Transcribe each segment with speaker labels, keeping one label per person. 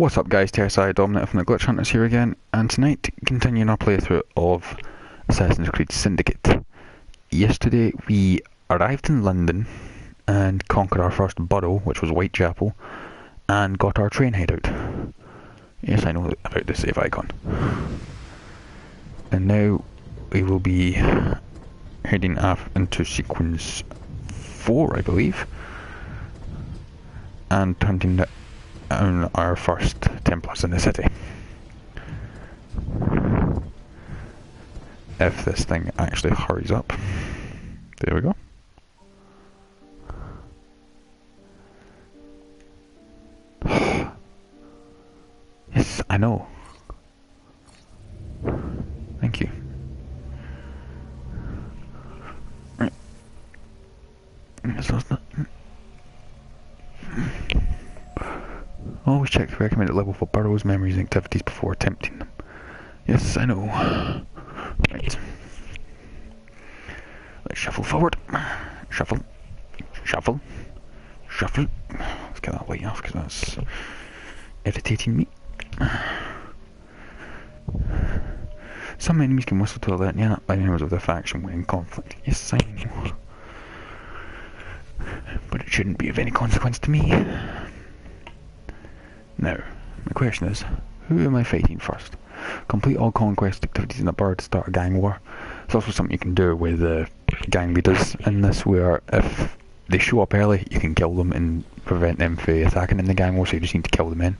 Speaker 1: What's up guys, TSI Dominant from the Glitch Hunters here again, and tonight continuing our playthrough of Assassin's Creed Syndicate. Yesterday we arrived in London and conquered our first borough, which was Whitechapel, and got our train hideout. Yes, I know about the save icon. And now we will be heading into sequence 4, I believe, and hunting down our first Templars in the city. If this thing actually hurries up. There we go. Yes, I know. Thank you. Right. Always check the recommended level for burrows, memories, and activities before attempting them. Yes, I know. Right. Let's shuffle forward. Shuffle. Shuffle. Shuffle. Let's get that light off because that's irritating me. Some enemies can whistle to alert nearby members of their faction when in conflict. Yes, I know. But it shouldn't be of any consequence to me. Now, my question is, who am I fighting first? Complete all conquest activities in a borough to start a gang war. It's also something you can do with the gang leaders in this, where if they show up early, you can kill them and prevent them from attacking in the gang war, so you just need to kill them in.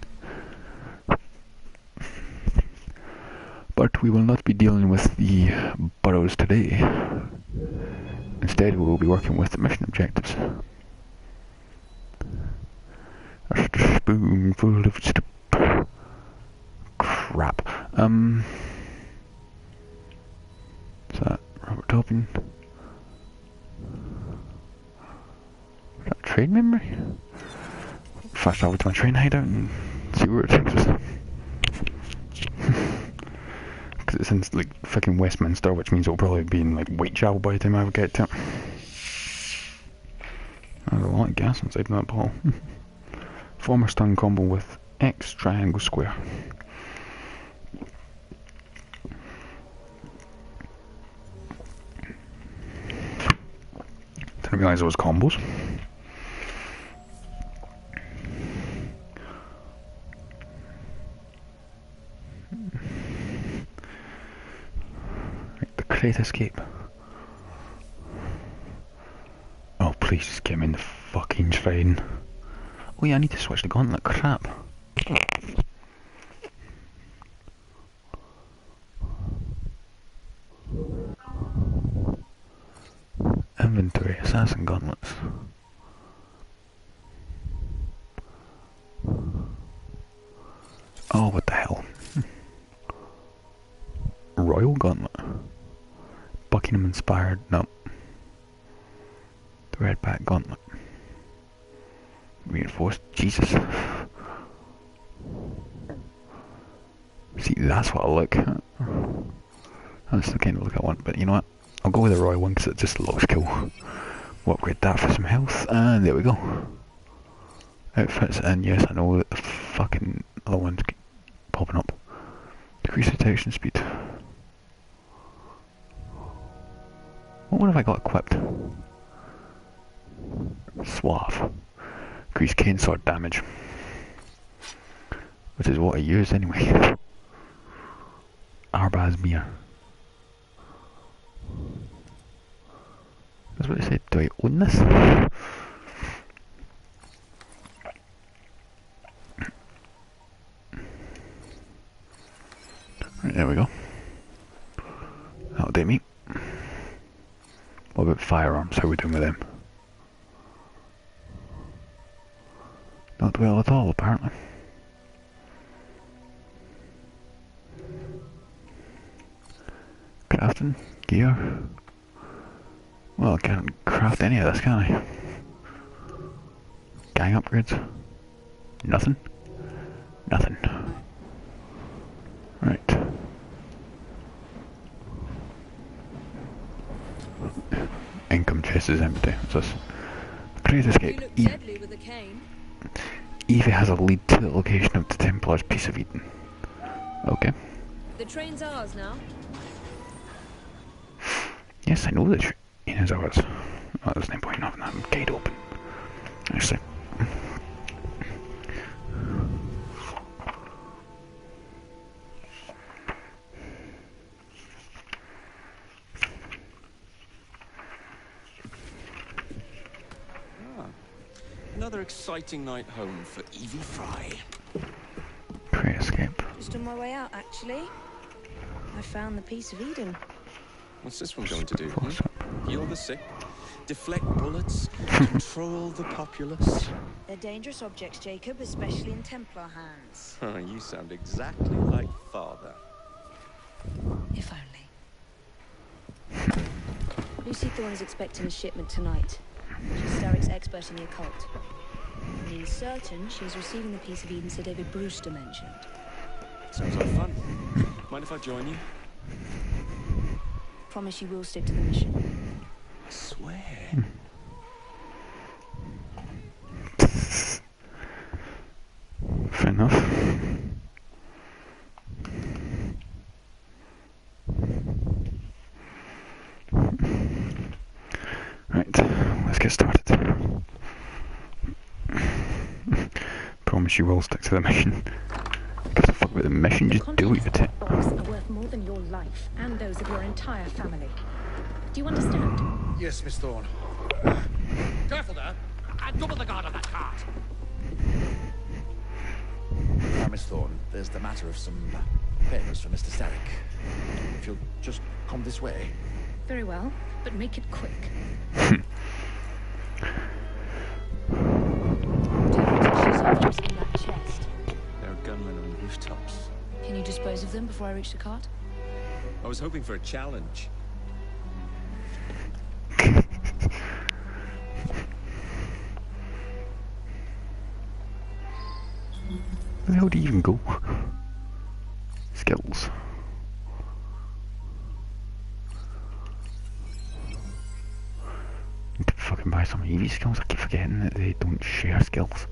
Speaker 1: But we will not be dealing with the boroughs today. Instead, we will be working with the mission objectives. A spoonful of crap. Is that Robert Tobin? Is that train memory? Fast travel to my train hideout and see where it takes us. Because it's in like fucking Westminster, which means it'll probably be in like Whitechapel by the time I get to it. There's a lot of gas inside that ball. Form a stun combo with X triangle square. Didn't realise it was combos. Right, the crate escape. Oh, please just get me in the fucking train. Oh yeah, I need to switch the gauntlet, crap. Inventory, assassin gauntlets. Oh, what the hell. Royal gauntlet. Buckingham inspired, no. The red back gauntlet. Reinforced, Jesus. See, that's what I look at. That's the kind of look I want, but you know what? I'll go with the royal one because it just looks cool. We'll upgrade that for some health, and there we go. Outfits, and yes, I know that the fucking other one's popping up. Decrease detection speed. What have I got equipped? Suave. Increase cane sword damage, which is what I use anyway. Arbaz beer. That's what I said. Do I own this? Right, there we go. That'll do me. What about firearms? How are we doing with them? Not well at all, apparently. Crafting, gear. Well, I can't craft any of this, can I? Gang upgrades. Nothing. Nothing. Right. Income chest is empty. What's this? Great escape.
Speaker 2: You look deadly with a cane.
Speaker 1: Evie has a lead to the location of the Templars' piece of Eden. Okay.
Speaker 2: The train's ours now.
Speaker 1: Yes, I know the train is ours. Oh, there's no point in having that gate open. Actually.
Speaker 3: Another exciting night home for Evie Fry.
Speaker 1: Pre-escape.
Speaker 2: Just on my way out, actually. I found the piece of Eden.
Speaker 3: What's this one going to do?
Speaker 1: What's
Speaker 3: Heal the sick, deflect bullets, control the populace.
Speaker 2: They're dangerous objects, Jacob, especially in Templar hands.
Speaker 3: You sound exactly like Father.
Speaker 2: If only. Lucy Thorne's expecting a shipment tonight. She's Starrick's expert in the occult. Means certain she's receiving the piece of Eden Sir David Brewster mentioned.
Speaker 3: Sounds like fun. Mind if I join you?
Speaker 2: Promise you will stick to the mission.
Speaker 3: I swear.
Speaker 1: Fair enough. Right, let's get started. Promise you will stick to the mission. Give a fuck about the mission, just do it.
Speaker 4: The box are worth more than your life and those of your entire family. Do you understand?
Speaker 5: Yes, Miss Thorne.
Speaker 6: Careful there! And double the guard on that cart!
Speaker 5: Now, Miss Thorne, there's the matter of some papers for Mr. Starrick. If you'll just come this way.
Speaker 4: Very well, but make it quick.
Speaker 2: Soldiers in that chest.
Speaker 3: There are gunmen on rooftops.
Speaker 2: Can you dispose of them before I reach the cart?
Speaker 3: I was hoping for a challenge.
Speaker 1: Where the hell do you even go? Skills. Need to fucking buy some Evie skills. I keep forgetting that they don't share skills.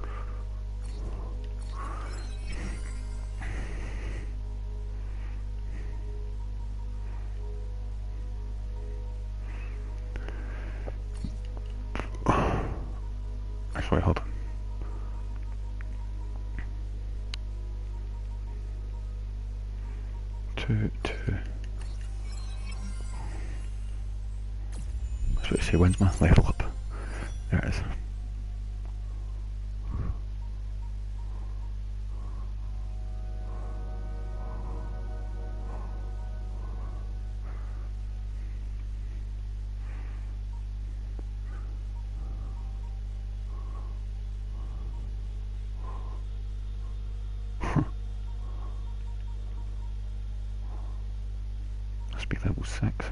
Speaker 1: Actually, hold on. Two. That's what I say, when's my level up? There it is. Must be level 6.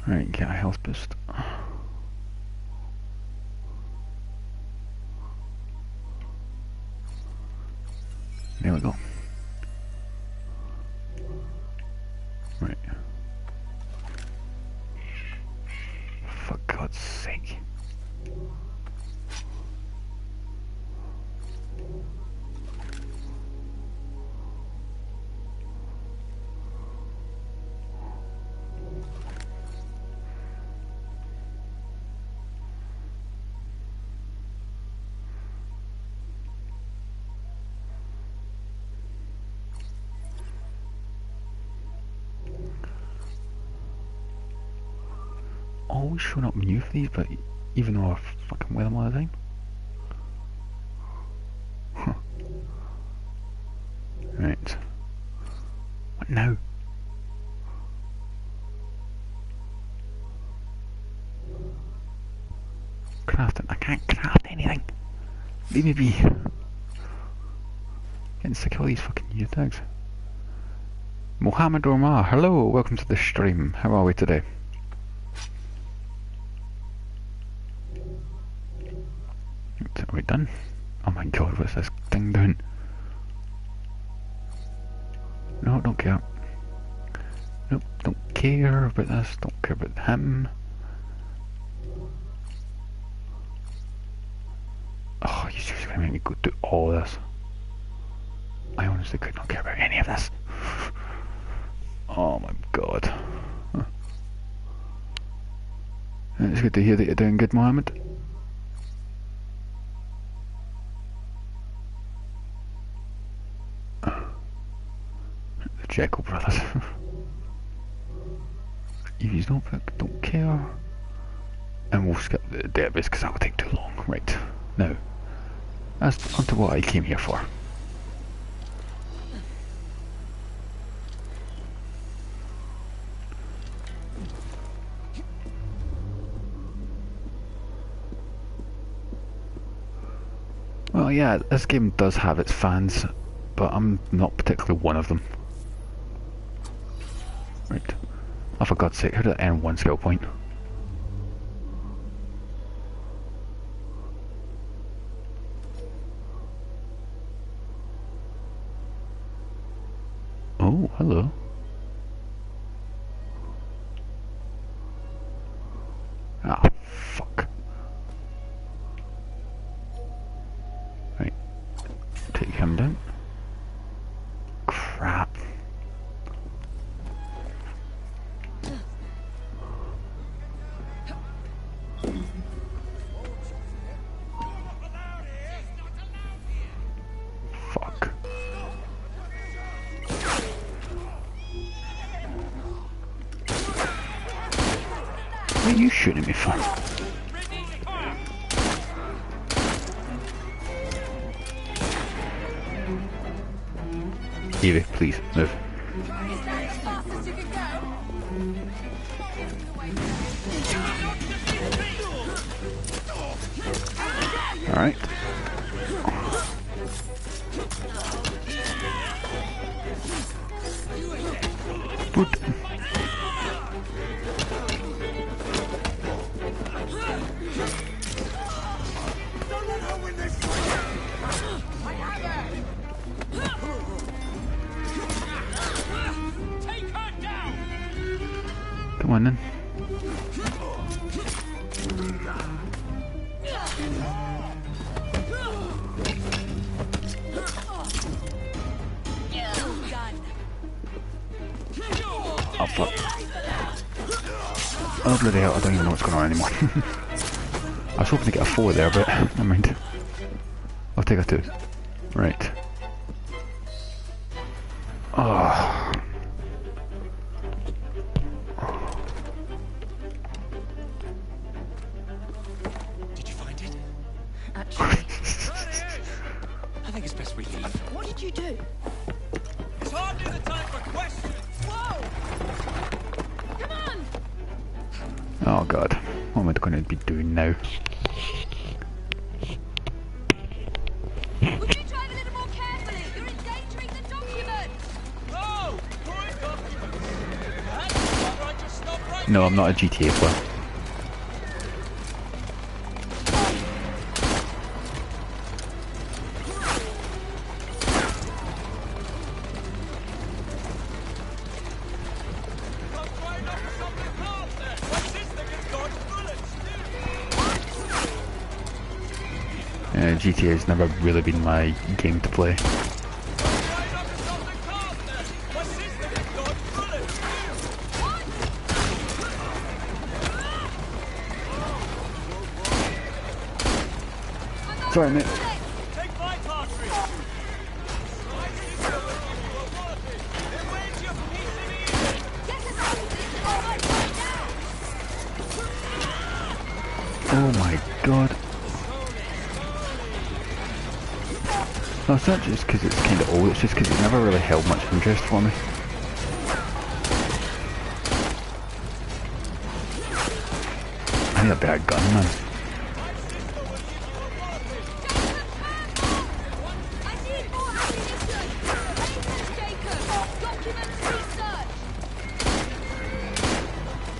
Speaker 1: Right, get a health boost. There we go. Right. For God's sake. Always showing up new for these, but even though I fucking wear them all the time. Huh. Right. What now? Crafting. I can't craft anything. Leave me be. Getting sick of all these fucking new tags. Mohammed Omar, hello, welcome to the stream. How are we today? Are we done? Oh my god, what's this thing doing? No, don't care. Nope, don't care about this, don't care about him. She was going to make me go do all this. I honestly could not care about any of this. Oh my god. It's good to hear that you're doing good, Mohammed. The Jekyll brothers. If you don't care. And we'll skip the database because that will take too long. Right. Now, as onto what I came here for. Well, yeah, this game does have its fans, but I'm not particularly one of them. Right. Oh, for God's sake, how did I earn one skill point? Oh, hello. Ah, fuck. Right. Take him down. Crap. Fuck. What are you shooting at me for? Evie, please, move. Alright. Good. Come on then. Oh fuck. Oh bloody hell, I don't even know what's going on anymore. I was hoping to get a 4 there, but never mind. I'll take a 2. Right. Oh.
Speaker 3: Did you find it?
Speaker 2: Actually,
Speaker 3: I think it's best we leave.
Speaker 2: what did you do?
Speaker 3: It's hardly the time for questions.
Speaker 2: Whoa! Come on!
Speaker 1: Oh god. What am I going to be doing now?
Speaker 2: Would you drive a little more carefully? You're endangering the document!
Speaker 3: Oh, great document. That's right, just stop right
Speaker 1: No, I'm not a GTA player. GTA has never really been my game to play. Sorry, mate.
Speaker 3: Take my cartridge.
Speaker 1: Oh my god. No, it's not just because it's kind of old, it's just because it never really held much interest for me. I need a better gun, man.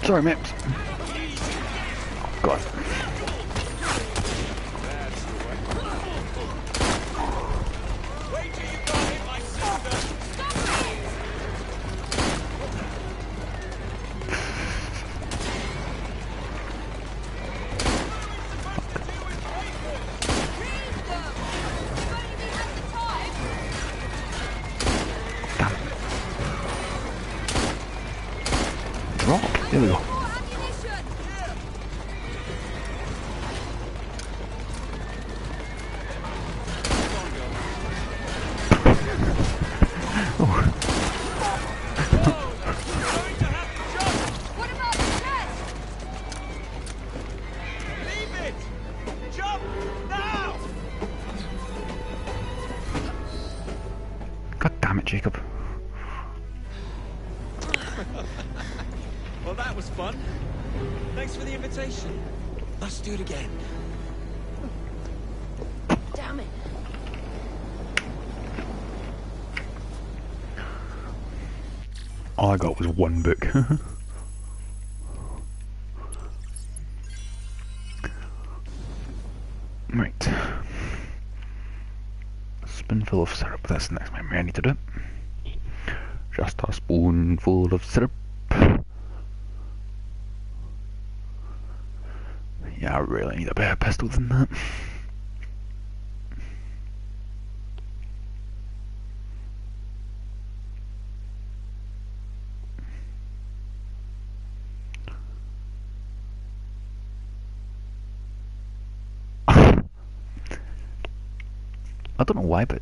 Speaker 1: Sorry, mate. Oh, God. drop. There we go. God damn it, Jacob.
Speaker 3: Well, that was fun. Thanks for the invitation. Let's do it again.
Speaker 2: Damn it.
Speaker 1: All I got was one book. Right. Spoonful of syrup. That's the next memory I need to do. Just a spoonful of syrup. Yeah, I really need a better pistol than that. I don't know why, but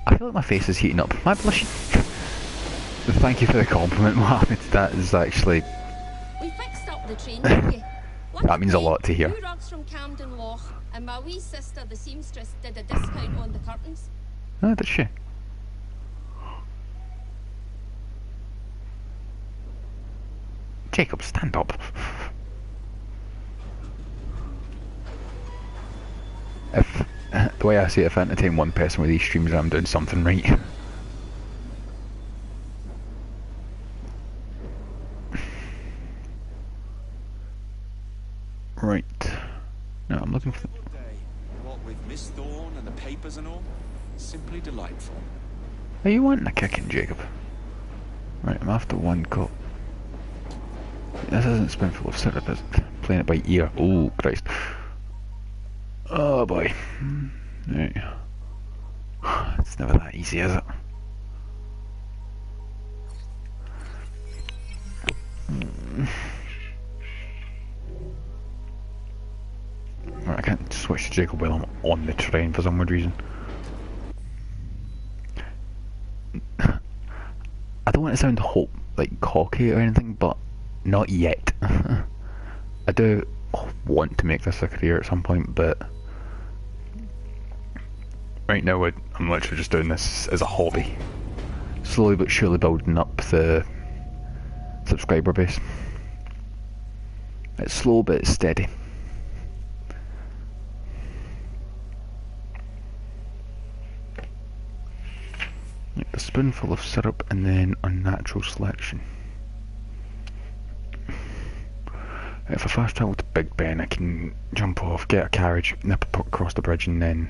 Speaker 1: I feel like my face is heating up. My blush. Thank you for the compliment, Mohammed. That is actually.
Speaker 7: We fixed up the train, didn't you?
Speaker 1: That means a lot to hear.
Speaker 7: 2 rugs from Camden Loch, and my wee sister, the seamstress, did a discount on the curtains.
Speaker 1: Oh, did she? Jacob, stand up. If the way I see it, if I entertain one person with these streams, I'm doing something right. Right. No, I'm looking for.
Speaker 3: What with Miss Thorne and the papers and all, simply delightful.
Speaker 1: Are you wanting a kicking, Jacob? Right, I'm after one cup. This isn't Spoonful of syrup, is it? Playing it by ear. Oh, Christ. Oh boy. Right. It's never that easy, is it? Right, I can't switch to Jacob while I'm on the train for some weird reason. I don't want to sound like cocky or anything, but not yet. I do want to make this a career at some point, but right now I'm literally just doing this as a hobby. Slowly but surely building up the subscriber base. It's slow but it's steady. A spoonful of syrup and then unnatural selection. If I fast travel to Big Ben, I can jump off, get a carriage, nip across the bridge, and then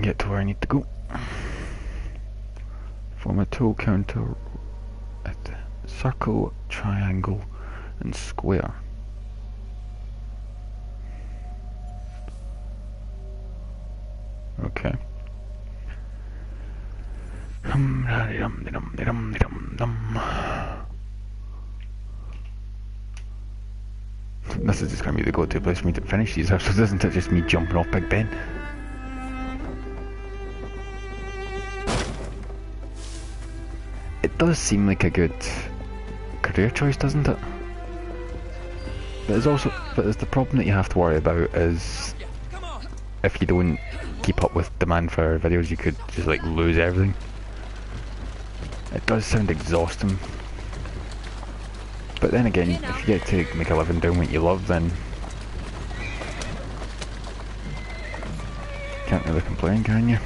Speaker 1: get to where I need to go. Form a tool counter at circle, triangle, and square. Okay. This is just going to be the go-to place for me to finish these episodes, isn't it? Just me jumping off Big Ben. It does seem like a good career choice, doesn't it? But there's the problem that you have to worry about is if you don't keep up with demand for videos, you could just like lose everything. It does sound exhausting. But then again, if you get to make a living doing what you love, then can't really complain, can you?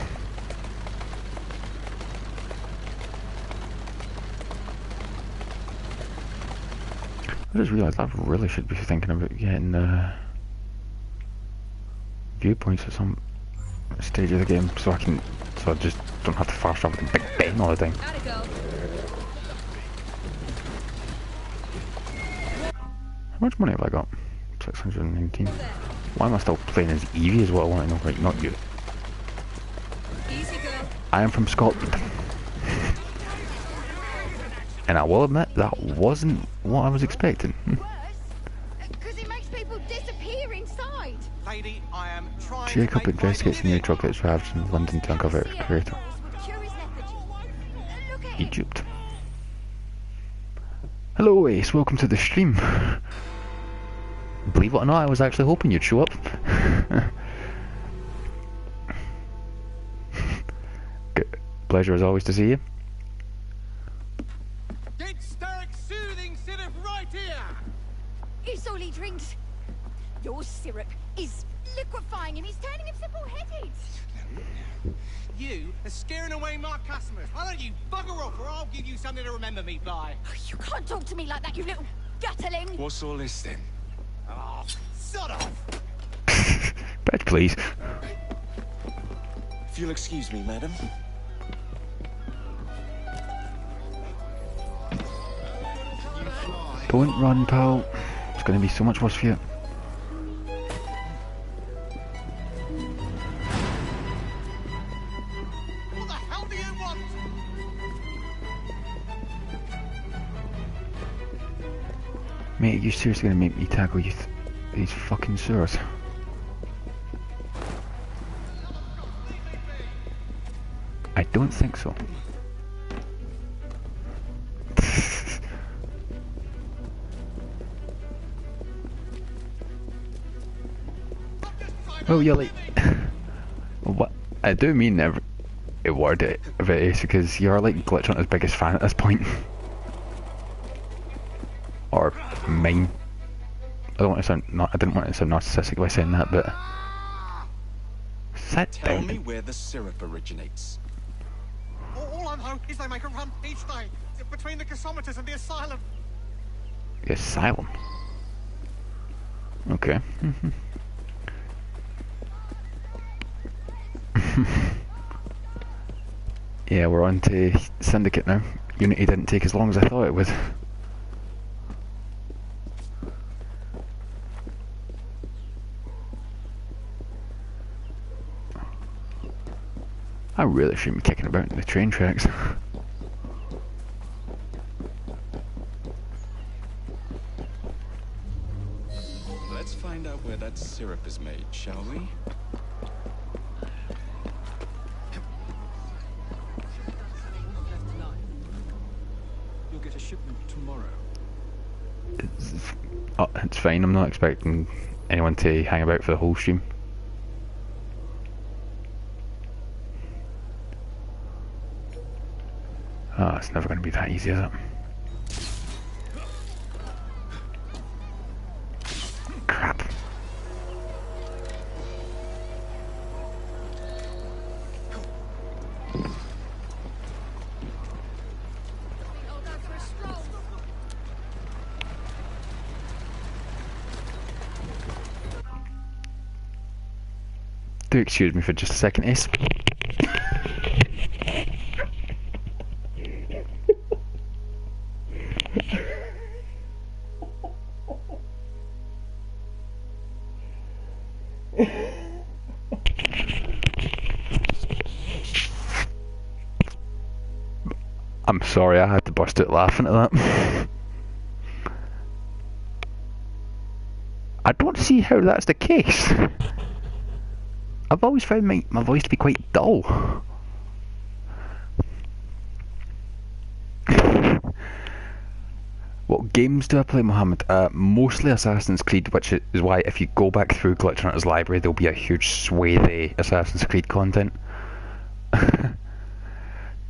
Speaker 1: I just realised I really should be thinking about getting viewpoints at some stage of the game, so I just don't have to fast travel to Big Ben all the time. How much money have I got? 619. Why am I still playing as Evie as well? I want to know. Right, not you.
Speaker 7: Easy girl.
Speaker 1: I am from Scotland. And I will admit, that wasn't what I was expecting.
Speaker 8: Because it makes people disappear inside.
Speaker 3: Lady, I am trying
Speaker 1: Jacob
Speaker 3: to make
Speaker 1: investigates the new
Speaker 3: living.
Speaker 1: chocolates ravaged in London to uncover its creator.
Speaker 8: Look at him.
Speaker 1: Egypt. Hello Ace, welcome to the stream. Believe it or not, I was actually hoping you'd show up. Good. Pleasure as always to see you.
Speaker 6: Get Starrick soothing syrup right here!
Speaker 8: It's all he drinks. Your syrup is liquefying him. He's turning him simple-headed.
Speaker 6: You are scaring away my customers. Why don't you bugger off or I'll give you something to remember me by.
Speaker 8: You can't talk to me like that, you little gutterling.
Speaker 3: What's all this then?
Speaker 6: Oh, sod off!
Speaker 1: Badge please.
Speaker 3: If you'll excuse me, madam.
Speaker 1: Don't run, pal. It's going to be so much worse for you.
Speaker 6: What the hell do you want?
Speaker 1: Mate, are you seriously going to make me tackle you these fucking sewers? I don't think so. Oh, you're like... What? I do mean every word of it is because you're like Glitch Hunter's biggest fan at this point. Or mine. I didn't want to sound narcissistic by saying that, but... Sit
Speaker 3: Tell
Speaker 1: down.
Speaker 3: me where the syrup originates.
Speaker 6: All I know is they make a run each day between the gasometers and the asylum.
Speaker 1: The asylum. Okay. Yeah, we're on to Syndicate now. Unity didn't take as long as I thought it would. I really shouldn't be kicking about in the train tracks.
Speaker 3: Let's find out where that syrup is made, shall we?
Speaker 5: You'll get a shipment tomorrow.
Speaker 1: It's fine, I'm not expecting anyone to hang about for the whole stream. Oh, it's never going to be that easy, is it? Crap. Do excuse me for just a second, Ace. I'm sorry, I had to burst out laughing at that. I don't see how that's the case. I've always found my voice to be quite dull. What games do I play, Mohammed? Mostly Assassin's Creed, which is why if you go back through Glitch Hunter's library, there'll be a huge swathe of Assassin's Creed content.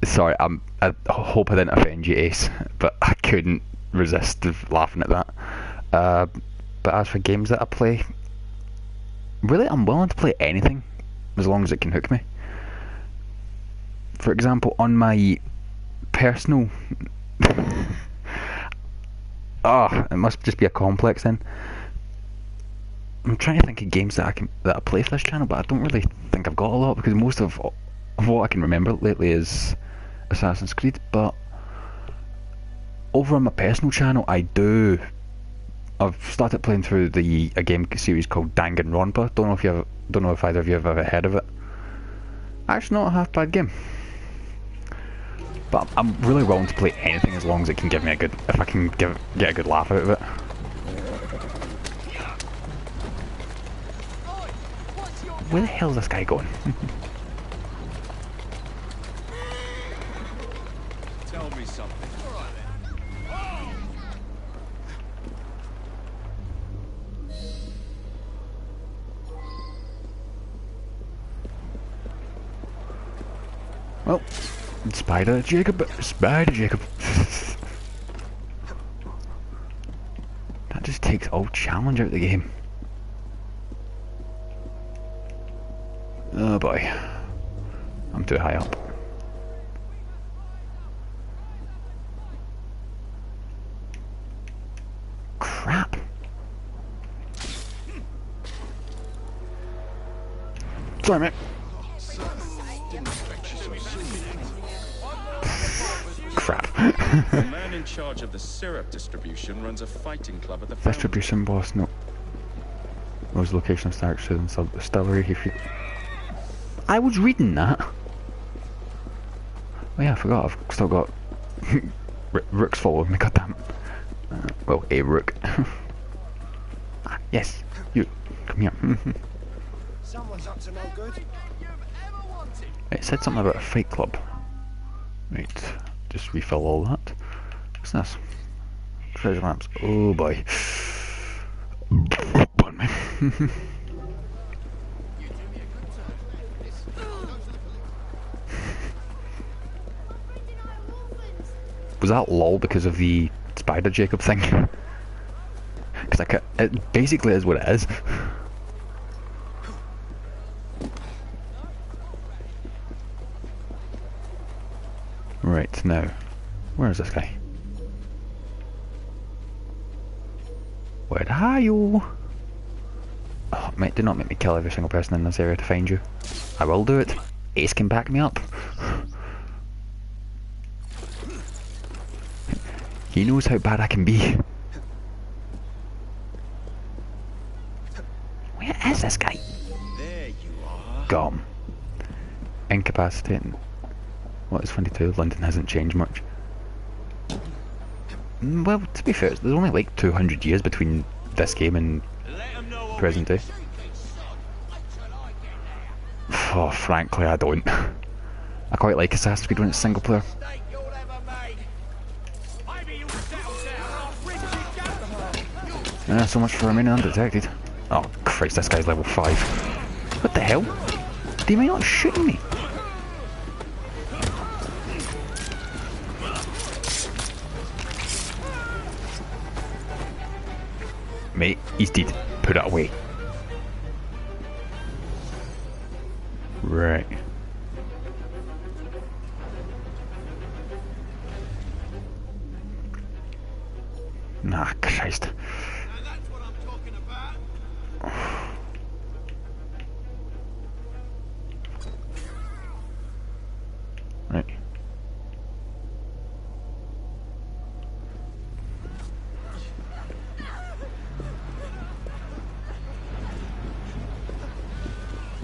Speaker 1: Sorry, I hope I didn't offend you, Ace, but I couldn't resist laughing at that. But as for games that I play, really I'm willing to play anything, as long as it can hook me. For example, on my personal... it must just be a complex then. I'm trying to think of games that I play for this channel, but I don't really think I've got a lot, because most of what I can remember lately is Assassin's Creed. But over on my personal channel, I've started playing through a game series called Danganronpa. Don't know if either of you have ever heard of it. Actually, not a half bad game. But I'm really willing to play anything as long as it can give me a good, if I can get a good laugh out of it. Where the hell is this guy going?
Speaker 3: Tell me something. All right then.
Speaker 1: Well, Spider Jacob. That just takes all challenge out of the game. Oh boy. I'm too high up. Crap. Sorry, mate. Crap.
Speaker 3: The man in charge of the syrup distribution runs a fighting club at the fountain.
Speaker 1: Distribution boss, no. Those location of Stark Southern Distillery. I was reading that. Oh yeah, I forgot. I've still got rooks following me. Goddamn. Well, a rook. Ah, yes, you come here.
Speaker 6: Someone's up to no good.
Speaker 1: It said something about a fight club. Right, just refill all that. What's this? Treasure maps. Oh boy. Pardon me. Was that lol because of the Spider Jacob thing? Because it basically is what it is. Right, now, where is this guy? Where are you? Oh, mate, do not make me kill every single person in this area to find you. I will do it. Ace can back me up. He knows how bad I can be. Where is this guy?
Speaker 3: There you are.
Speaker 1: Gone. Incapacitating. What is 22? London hasn't changed much. Well, to be fair, there's only like 200 years between this game and present day. Oh, frankly, I don't. I quite like Assassin's Creed when it's single player. So much for remaining undetected. Oh Christ, this guy's level 5. What the hell? They may not shooting me. Mate, he's dead. Put it away. Right. Nah, Christ. Right.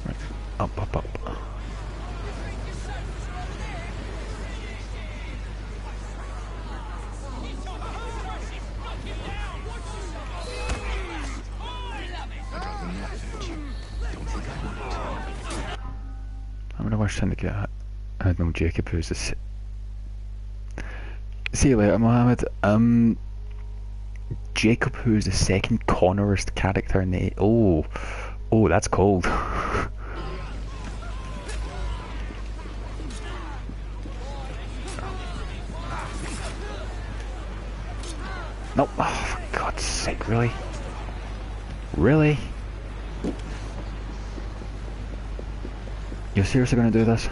Speaker 1: Right. Up, up, up. I'm gonna wish Syndicate had no Jacob, who's this. See you later, Mohammed. Jacob, who's the second connerest character in the. Oh, that's cold. Nope. Oh, for God's sake, really? Really? You're seriously gonna do this?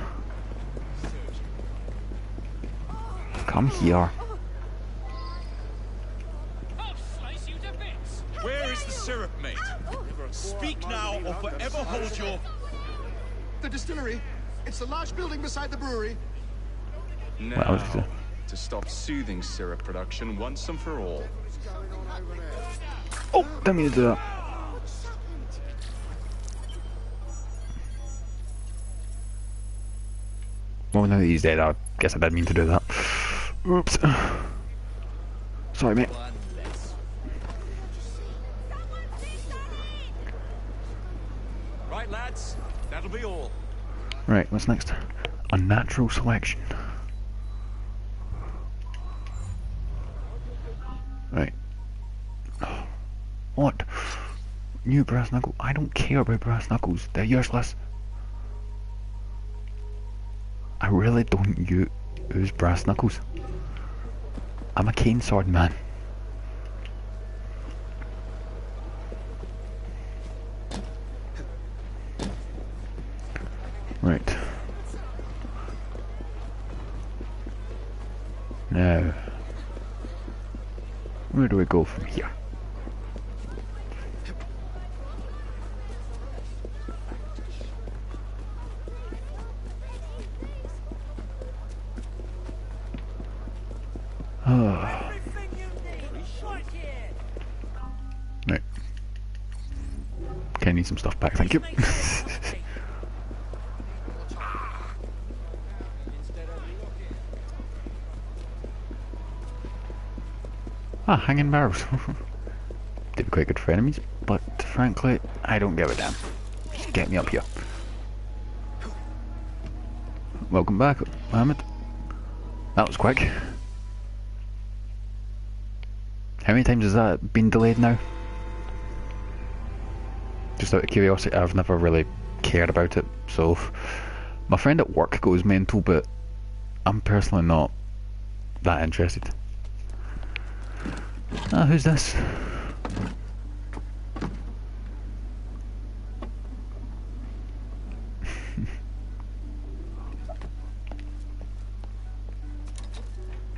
Speaker 1: Come here.
Speaker 3: Where is the syrup, mate? Speak now or forever hold your...
Speaker 6: The distillery. It's the large building beside the brewery.
Speaker 3: Now, to stop soothing syrup production once and for all.
Speaker 1: Oh, didn't mean to do that. Well, now that he's dead, I guess I did mean to do that. Oops. Sorry, mate.
Speaker 3: Right, lads. That'll be all.
Speaker 1: Right, what's next? Unnatural selection. Right. What? New brass knuckle? I don't care about brass knuckles. They're useless. I really don't use brass knuckles. I'm a cane sword man. Right. Now, where do we go from here? Right. Okay, I need some stuff back, thank you. Ah, hanging barrels. They'd be quite good for enemies, but frankly, I don't give a damn. Just get me up here. Welcome back, Mohammed. That was quick. How many times has that been delayed now? Just out of curiosity, I've never really cared about it, so my friend at work goes mental, but I'm personally not that interested. Ah, who's this?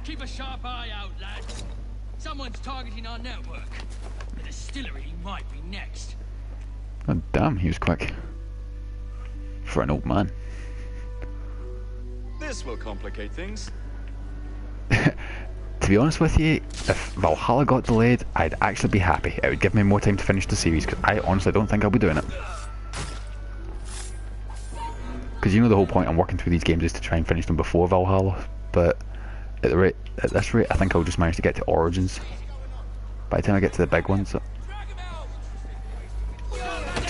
Speaker 9: Keep a sharp eye out, lads. Someone's targeting our network. The distillery might be next.
Speaker 1: Oh damn, he was quick. For an old man.
Speaker 3: This will complicate things.
Speaker 1: To be honest with you, if Valhalla got delayed, I'd actually be happy. It would give me more time to finish the series, because I honestly don't think I'll be doing it. Because you know the whole point I'm working through these games is to try and finish them before Valhalla, but at this rate, I think I'll just manage to get to Origins by the time I get to the big ones. So.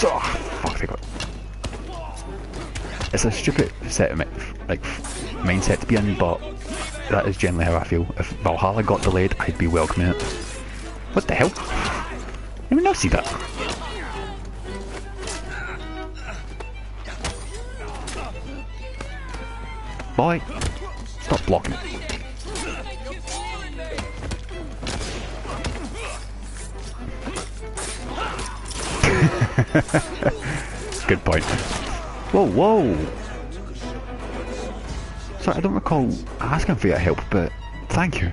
Speaker 1: Oh, fuck, they got. It's a stupid set of mindset to be in, but that is generally how I feel. If Valhalla got delayed, I'd be welcoming it. What the hell? Let me not see that. Boy, stop blocking. Good point. Whoa, whoa! Sorry, I don't recall asking for your help, but thank you.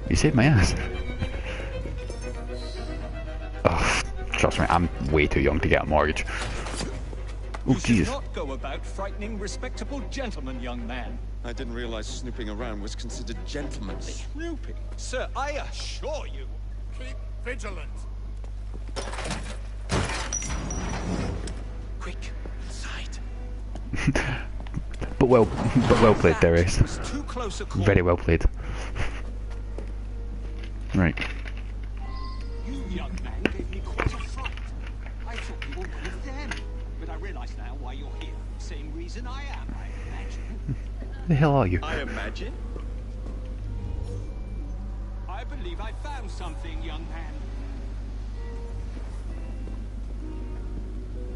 Speaker 1: You saved my ass. Oh, trust me, I'm way too young to get a mortgage. Oh,
Speaker 6: You
Speaker 1: Jesus.
Speaker 6: should not go about frightening respectable gentlemen, young man.
Speaker 10: I didn't realize snooping around was considered gentlemanly.
Speaker 6: Snooping? Sir, I assure you. Keep vigilant.
Speaker 5: Quick, inside.
Speaker 1: but well played, Darius.
Speaker 6: Was too close a call.
Speaker 1: Very well played. Right.
Speaker 6: You young man gave me quite a fright. I thought you were one of them. But I realize now why you're here. Same reason I am, I imagine.
Speaker 1: Who the hell are you?
Speaker 3: I imagine.
Speaker 6: I believe I found something, young man.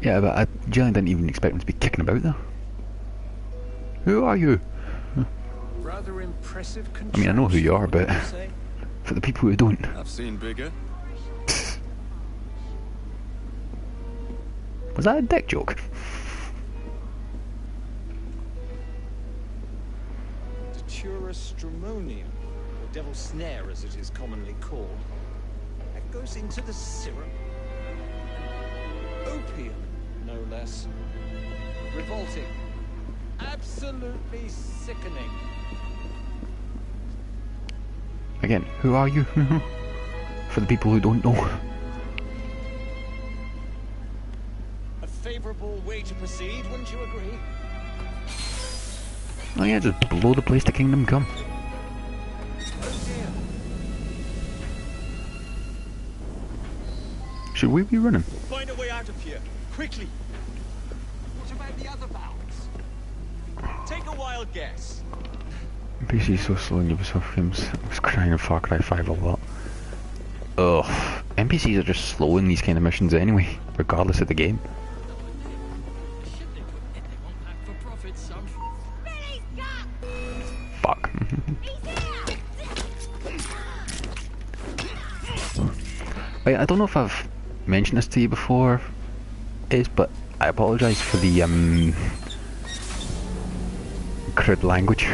Speaker 1: Yeah, but I generally didn't even expect him to be kicking about there. Who are you?
Speaker 6: Rather impressive
Speaker 1: I mean, I know who you are, but
Speaker 6: contraption, would you say?
Speaker 1: for the people who don't.
Speaker 10: I've seen bigger.
Speaker 1: Was that a dick joke?
Speaker 6: Datura stramonium, or devil's snare as it is commonly called. That goes into the syrup. Opium, no less. Revolting. Absolutely sickening.
Speaker 1: Again, who are you? For the people who don't know.
Speaker 6: A favorable way to proceed, wouldn't you agree?
Speaker 1: Oh yeah, just blow the place to kingdom come. Should we be running?
Speaker 6: Find a way out of here, quickly. What about the other valves? Take a wild guess.
Speaker 1: NPC is so slow in Ubisoft games. I was crying in Far Cry 5 a lot. Ugh. NPCs are just slow in these kind of missions anyway, regardless of the game. Fuck. Wait, I don't know if I've mentioned this to you before, but I apologise for the crude language.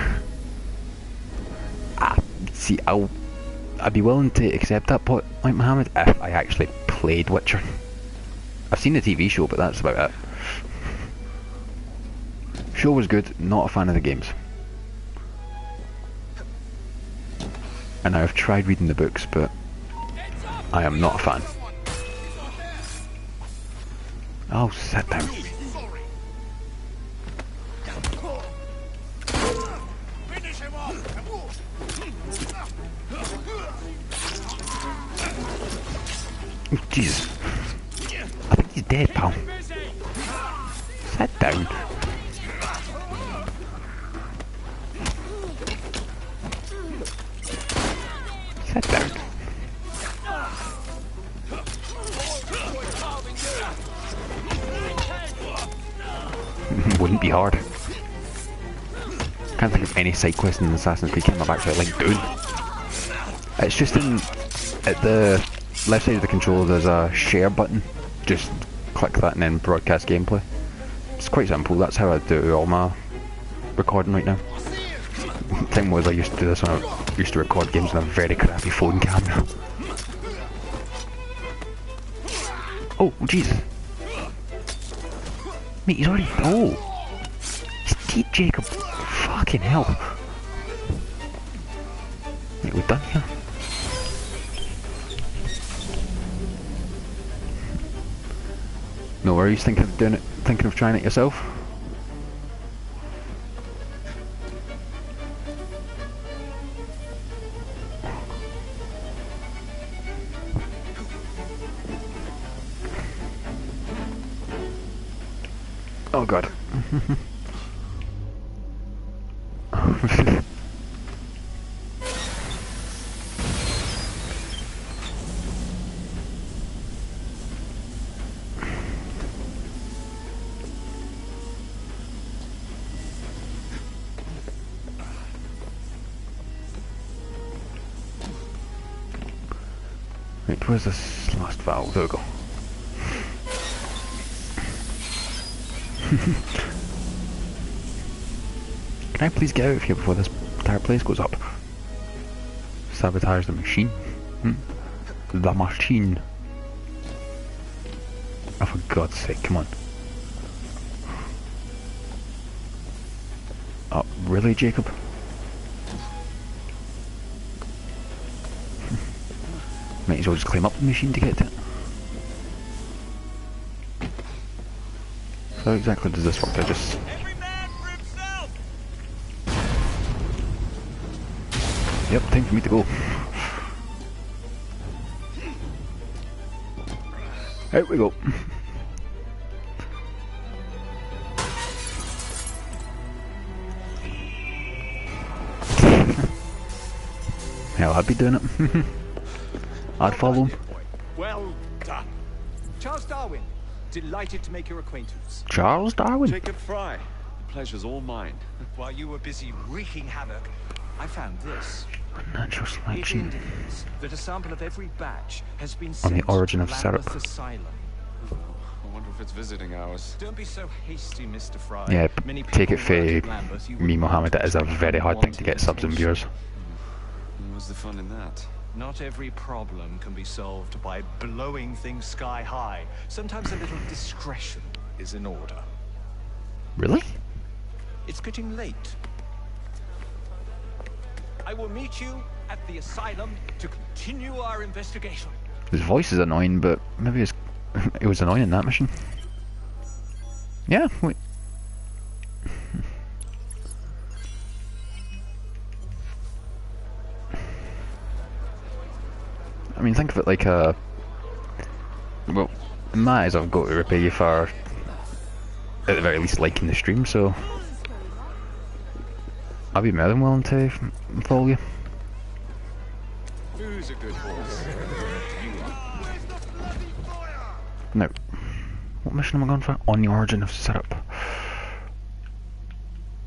Speaker 1: See, I'd be willing to accept that point, Mohammed, if I actually played Witcher. I've seen the TV show, but that's about it. Show was good, not a fan of the games. And I've tried reading the books, but I am not a fan. Oh, sit down. Oh, Jesus. I think he's dead, pal. Sit down. Sit down. Wouldn't be hard. Can't think of any side quest in Assassin's Creed game I've actually liked doing. It's just at the left side of the controller there's a share button. Just click that and then broadcast gameplay. It's quite simple, that's how I do all my recording right now. The thing was I used to do this when I used to record games on a very crappy phone camera. Oh, Jesus. Mate, he's already... Oh! He's deep, Jacob. Fucking hell. Right, we're done here. No worries, thinking of trying it yourself? Oh god. Right, where's this last valve? There we go. Can I please get out of here before this entire place goes up? Sabotage the machine. The machine. Oh, for God's sake, come on. Oh, really, Jacob? Might as well just climb up the machine to get to it. How exactly does this work? I just... Yep, time for me to go. Out we go. Hell, I'd be doing it. I'd follow him.
Speaker 6: Well done. Charles Darwin, delighted to make your acquaintance.
Speaker 1: Charles Darwin?
Speaker 10: Jacob Fry. The pleasure's all mine.
Speaker 6: While you were busy wreaking havoc, I found this.
Speaker 1: Natural
Speaker 6: It
Speaker 1: selection.
Speaker 6: indicates that a sample of every batch has been
Speaker 1: On
Speaker 6: sent
Speaker 1: the origin
Speaker 6: to
Speaker 1: of syrup.
Speaker 6: Lambeth Asylum.
Speaker 10: I wonder if it's visiting hours.
Speaker 6: Don't be so hasty, Mr. Fry.
Speaker 1: Yeah,
Speaker 6: Many
Speaker 1: take it
Speaker 6: people work
Speaker 1: for
Speaker 6: at Lambeth, you
Speaker 1: me,
Speaker 6: wouldn't
Speaker 1: Mohammed, it is a
Speaker 6: want
Speaker 1: very hard thing to get subs and viewers.
Speaker 10: What's the fun in that?
Speaker 6: Not every problem can be solved by blowing things sky high. Sometimes a little discretion is in order.
Speaker 1: Really?
Speaker 6: It's getting late. I will meet you at the asylum to continue our investigation.
Speaker 1: His voice is annoying, but maybe it was annoying in that mission. Yeah, wait. I mean, think of it like a... Well, in my eyes, I've got to repay you for, at the very least, liking the stream, so... I'll be more than willing to follow you.
Speaker 3: Who's a good horse?
Speaker 1: Now, what mission am I going for? On the origin of syrup.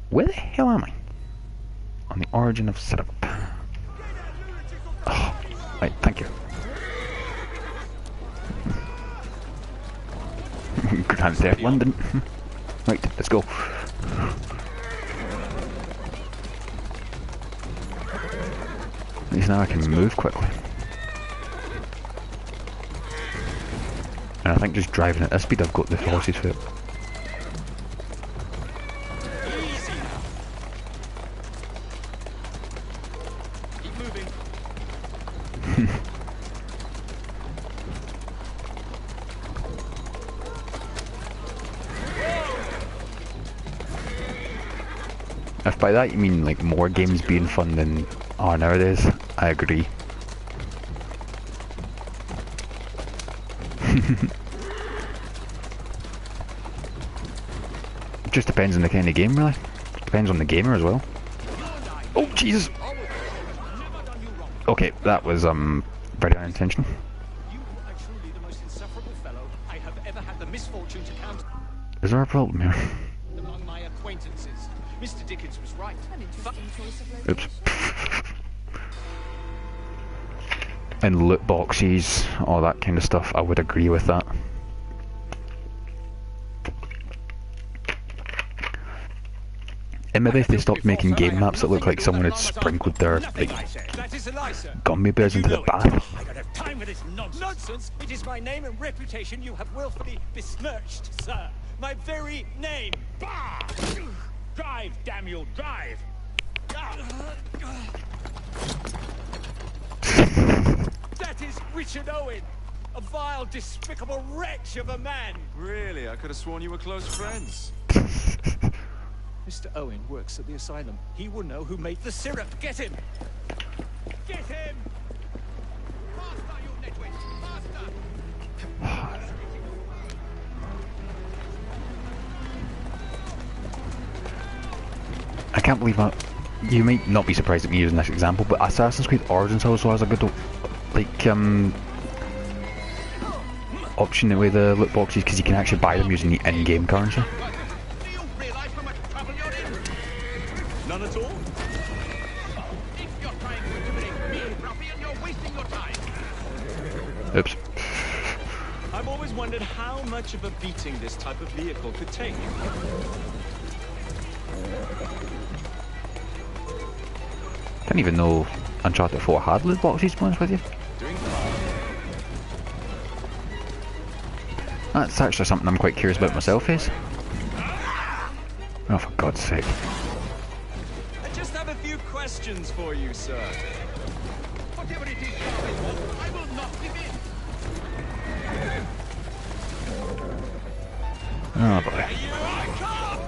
Speaker 1: Where the hell am I? On the origin of syrup. Oh, right, thank you. Good hands there, London. Right, let's go. At least now I can move quickly. And I think just driving at this speed I've got the horses for it.
Speaker 6: Easy now. Keep moving.
Speaker 1: If by that you mean like more games being fun than are nowadays, I agree. It just depends on the kind of game, really. Depends on the gamer as well. Oh Jesus! Okay, that was very unintentional.
Speaker 6: You are truly the most insufferable fellow I have ever had the misfortune to count
Speaker 1: Is there a problem here?
Speaker 6: among my acquaintances. Mr. Dickens was right.
Speaker 8: An interesting choice of
Speaker 1: Oops.
Speaker 8: location.
Speaker 1: And loot boxes, all that kind of stuff, I would agree with that. And maybe if they stopped making game maps that look like someone had sprinkled their like
Speaker 6: That is a lie, sir.
Speaker 1: gummy bears into the bath.
Speaker 6: I don't have time for this nonsense. Nonsense? It is my name and reputation you have willfully besmirched, sir. My very name. Bah! Drive, damn you, drive! That is Richard Owen, a vile, despicable wretch of a man.
Speaker 10: Really? I could have sworn you were close friends.
Speaker 6: Mr. Owen works at the asylum. He will know who made the syrup. Get him! Get him! Faster, you nitwit! Faster!
Speaker 1: I can't believe that. You might not be surprised at me using this example, but Assassin's Creed Origins also has a good like option with the loot boxes because you can actually buy them using the in-game currency.
Speaker 6: Do you realize how much trouble you're in? None at all? If you're trying to intimidate me, ruffian, you're wasting your time.
Speaker 1: Oops.
Speaker 6: I've always wondered how much of a beating this type of vehicle could take.
Speaker 1: Didn't even know Uncharted 4 had loot boxes, to be honest with you. That's actually something I'm quite curious about myself, is. Oh, for God's sake.
Speaker 6: I just have a few questions for you, sir. Whatever it is, I will not give in.
Speaker 1: Oh boy.
Speaker 6: You are caught!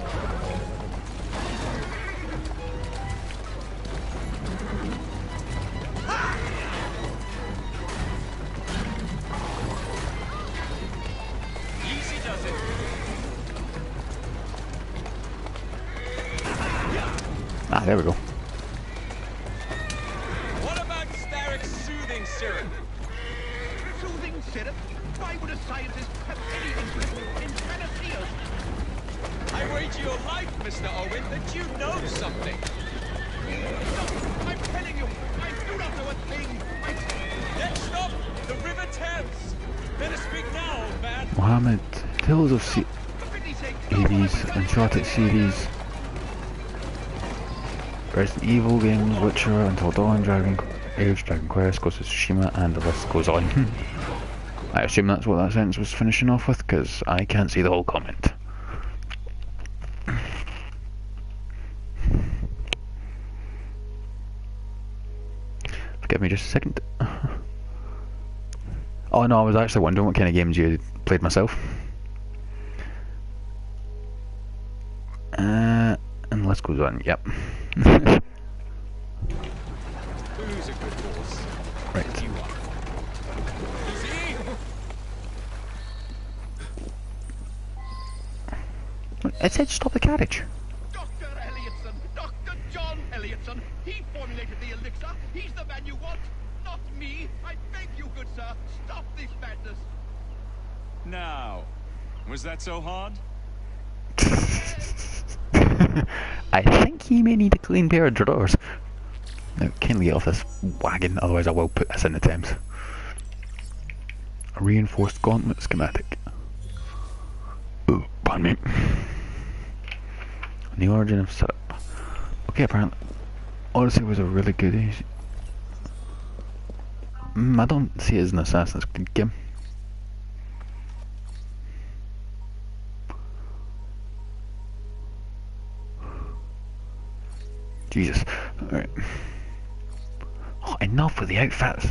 Speaker 6: Easy does it.
Speaker 1: Ah, there we go.
Speaker 6: What about Starrick's soothing syrup?
Speaker 11: Soothing syrup? Why would a scientist have any interest in panaceas?
Speaker 6: I wager your life, Mr. Owen, that you know something.
Speaker 11: No, I'm telling you, I do not know a thing.
Speaker 6: Next stop, the River Thames. Better speak now, old man.
Speaker 1: Mohammed, Tales of
Speaker 11: For pity's sake,
Speaker 1: series, Uncharted series, Resident Evil games, Witcher, Until Dawn, Dragon Age, Dragon Quest, Ghost of Tsushima, and the list goes on. I assume that's what that sentence was finishing off with, because I can't see the whole comment. Give me just a second. Oh no, I was actually wondering what kind of games you played myself. And let's go on, yep.
Speaker 6: Who's a good horse?
Speaker 1: Right.
Speaker 6: You are.
Speaker 1: It said stop the carriage.
Speaker 11: Dr. Elliotson, Dr. John Elliotson. He formulated the elixir. He's the man you want, not me. I beg you, good sir, stop this madness.
Speaker 3: Now, was that so hard?
Speaker 1: I think he may need a clean pair of drawers. Now, kindly get off this wagon, otherwise I will put this in the Thames. A reinforced gauntlet schematic. Oh, pardon me. The origin of setup. Okay, apparently Odyssey was a really good I don't see it as an Assassin's Creed game. Jesus. Alright. Oh, enough with the outfits.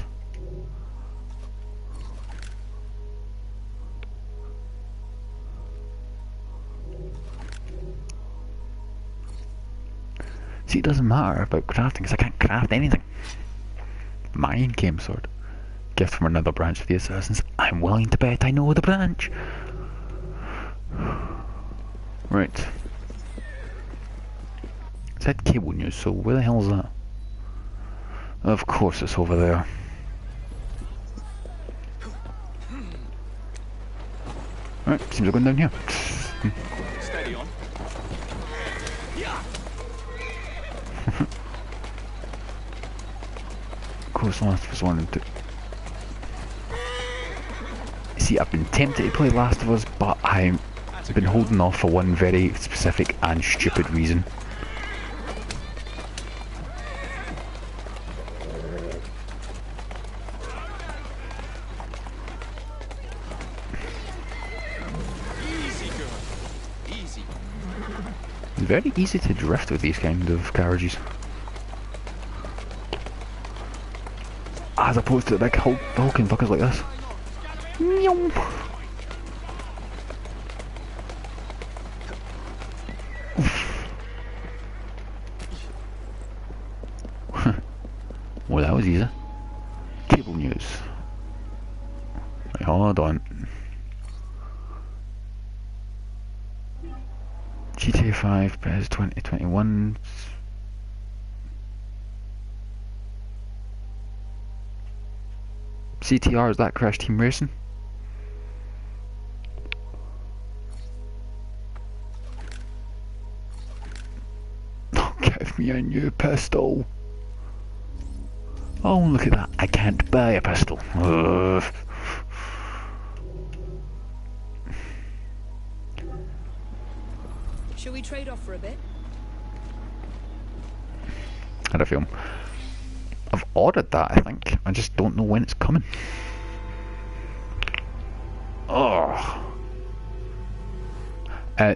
Speaker 1: See, it doesn't matter about crafting because I can't craft anything. Mine came sword. Gift from another branch of the Assassins. I'm willing to bet I know the branch. Right. It said cable news, so where the hell is that? Of course it's over there. Right, seems we're going down here.
Speaker 3: Steady on.
Speaker 1: Of course, Last of Us 1 and 2. See, I've been tempted to play Last of Us, but I've been holding off for one very specific and stupid reason. It's very easy to drift with these kind of carriages. As opposed to the big hulking fuckers like this. Well, that was easy. Cable news. Right, hold on. GTA 5 PES 2021. CTR, is that Crash Team Racing? Oh, give me a new pistol. Oh, look at that. I can't buy a pistol. Ugh.
Speaker 2: Shall we trade off for a bit?
Speaker 1: Had a film. I've ordered that, I think. I just don't know when it's coming. Oh.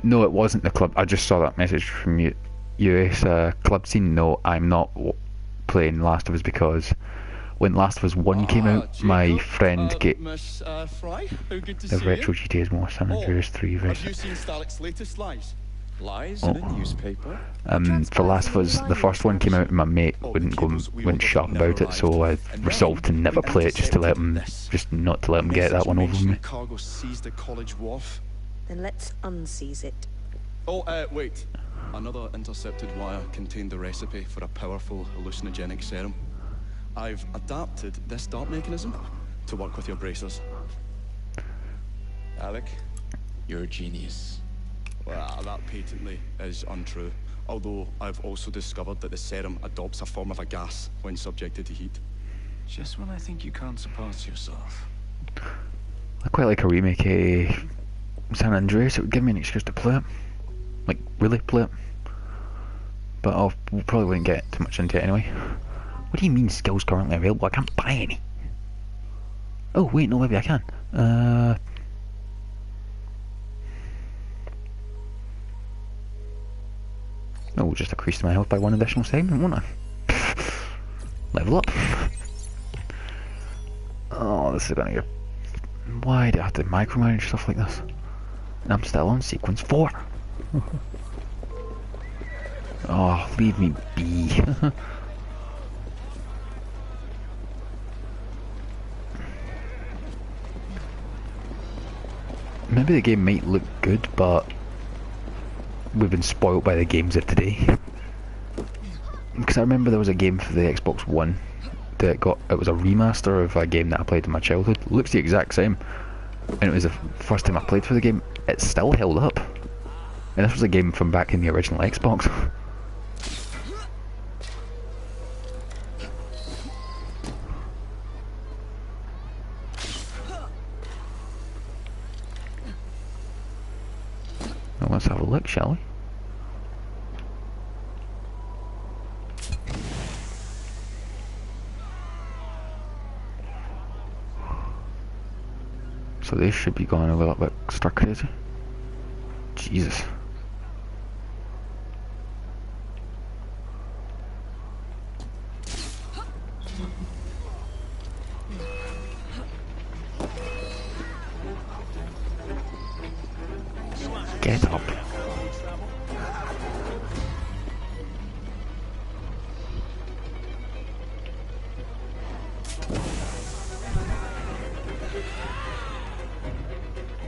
Speaker 1: No, it wasn't the club. I just saw that message from US club scene. No, I'm not playing Last of Us because when Last of Us 1 came out, my friend get
Speaker 12: Miss Fry, how good to
Speaker 1: the
Speaker 12: see
Speaker 1: retro
Speaker 12: you.
Speaker 1: GTA's more San Andreas 3
Speaker 12: Have
Speaker 1: version.
Speaker 12: you seen Starlick's latest lies?
Speaker 5: Lies in a newspaper?
Speaker 1: For Last of Us, the first one came out and my mate wouldn't shut about it, so I resolved to never play it just to let him, not to let him get that one over with me.
Speaker 12: Cargo seized at College Wharf.
Speaker 2: Then let's unseize it.
Speaker 12: Oh, wait. Another intercepted wire contained the recipe for a powerful hallucinogenic serum. I've adapted this dart mechanism to work with your bracers.
Speaker 5: Alec, you're a genius.
Speaker 12: Well, that patently is untrue. Although I've also discovered that the serum adopts a form of a gas when subjected to heat.
Speaker 5: Just when I think you can't surpass yourself.
Speaker 1: I quite like a remake of San Andreas. It would give me an excuse to play it. Like, really play it. But I probably wouldn't get too much into it anyway. What do you mean skills currently available? I can't buy any. Oh wait, no, maybe I can. Oh, just increase my health by 1 additional segment, won't I? Level up. Oh, this is gonna get... Why do I have to micromanage stuff like this? And I'm still on sequence 4. Oh, leave me be. Maybe the game might look good, but we've been spoilt by the games of today. Because I remember there was a game for the Xbox One that it was a remaster of a game that I played in my childhood. Looks the exact same, and it was the first time I played for the game. It still held up, and this was a game from back in the original Xbox. Well, let's have a look, shall we? So they should be going a little bit stir crazy. Jesus. Get up.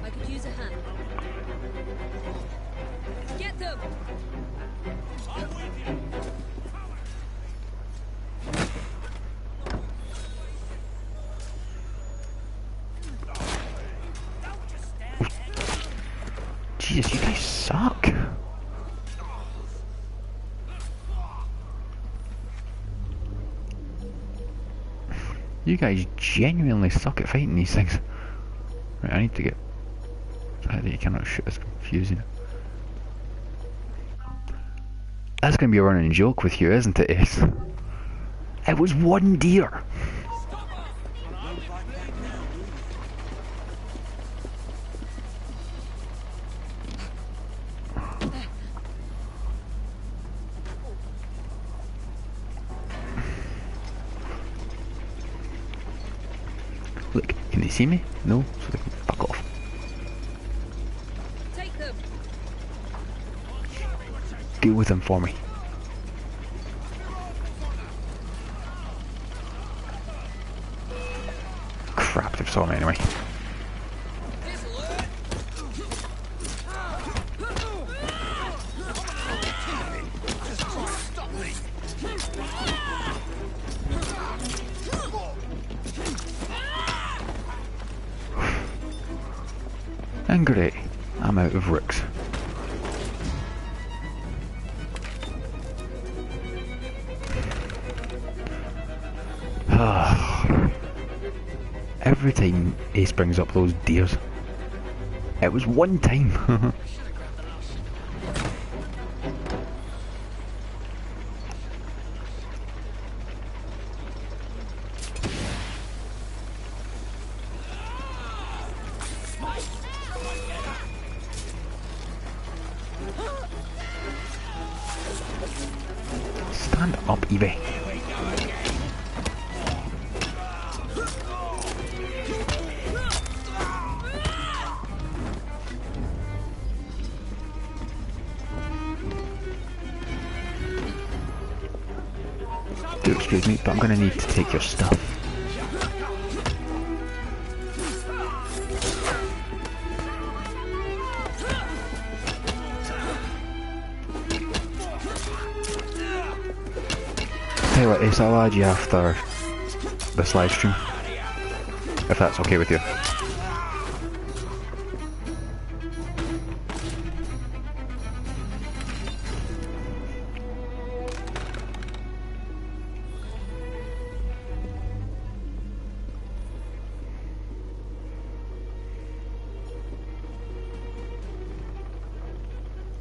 Speaker 2: I could use a hand. Get them!
Speaker 6: I'm with you.
Speaker 1: Jesus, you guys suck. You guys genuinely suck at fighting these things. Right, I need to get... The fact that you cannot shoot is confusing. That's going to be a running joke with you, isn't it, Ace? It was one deer! Look, can they see me? No, so they can fuck off.
Speaker 2: Take them!
Speaker 1: Deal with them for me. Crap, they've saw me anyway. And great, I'm out of rooks. Every time Ace brings up those deers, it was one time. Stand up, Evie. Do excuse me, but I'm gonna need to take your stuff. Tell you what, Ace, I'll add you after this live stream, if that's okay with you.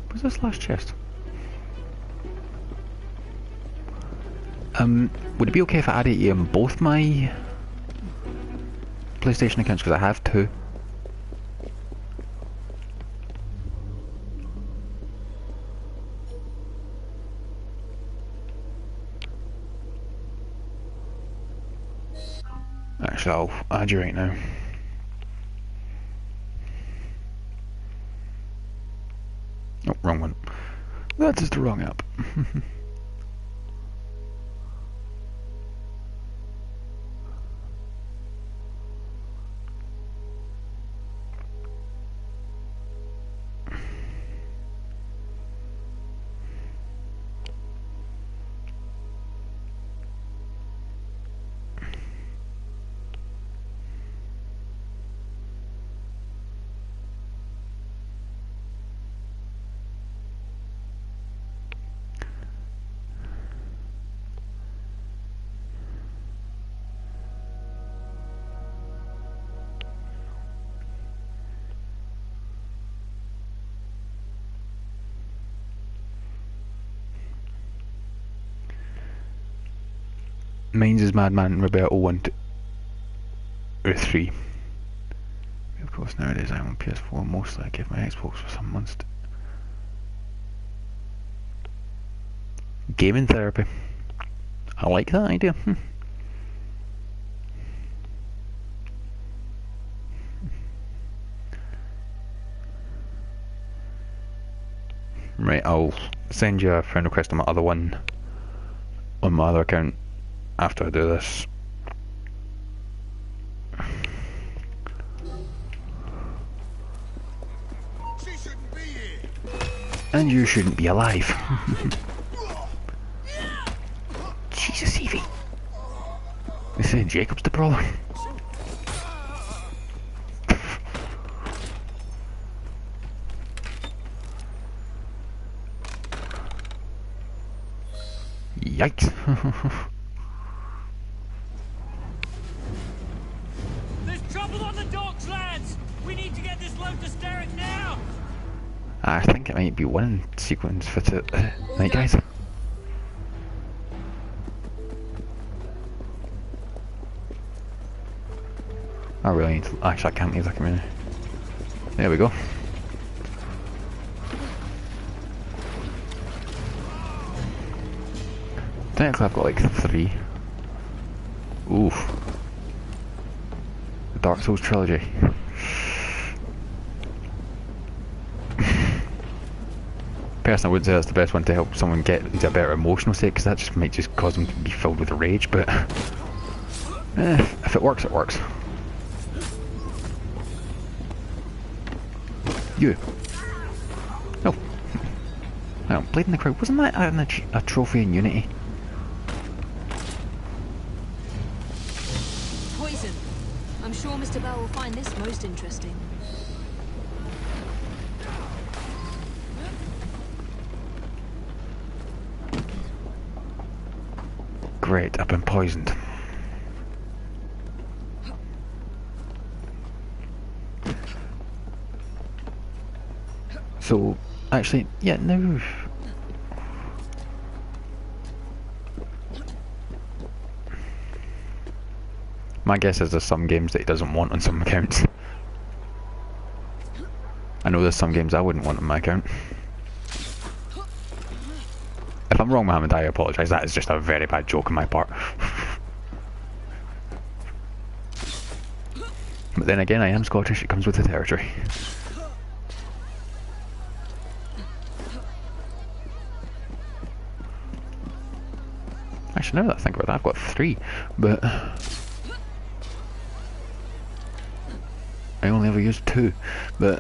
Speaker 1: What's this last chest? Would it be okay if I added you on both my PlayStation accounts, because I have two? Actually, I'll add you right now. Oh, wrong one. That is the wrong app. Mine's is Madman Roberto 1 or 3. Of course, nowadays I'm on PS4 mostly. I give my Xbox for some months. Gaming therapy. I like that idea. Right, I'll send you a friend request on my other one, on my other account, after I do this.
Speaker 11: She shouldn't be here.
Speaker 1: And you shouldn't be alive. Jesus, Evie. They say Jacob's the problem. Yikes.
Speaker 6: There's trouble on the docks, lads! We need to get this load to Derek now!
Speaker 1: I think it might be one sequence for tonight, guys. I really need to... Actually, I can't leave that community. There we go. Technically I've got like 3. Oof. The Dark Souls trilogy. Personally, I wouldn't say that's the best one to help someone get into a better emotional state, because that just might just cause them to be filled with rage, but if it works, it works. You. No. Hang on, Blade in the Crowd, wasn't that a trophy in Unity?
Speaker 2: Poison. I'm sure Mr. Bell will find this most interesting.
Speaker 1: Great, I've been poisoned. So, actually, yeah, no. My guess is there's some games that he doesn't want on some accounts. I know there's some games I wouldn't want on my account. If I'm wrong, Mohammed, I apologise. That is just a very bad joke on my part. But then again, I am Scottish. It comes with the territory. Actually, now that I think about it, I've got 3, but I only ever used 2, but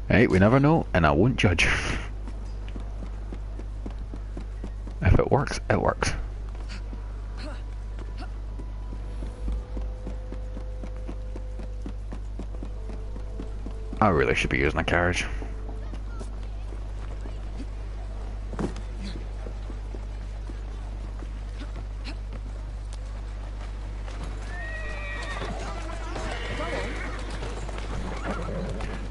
Speaker 1: hey, we never know, and I won't judge. If it works, it works. I really should be using a carriage.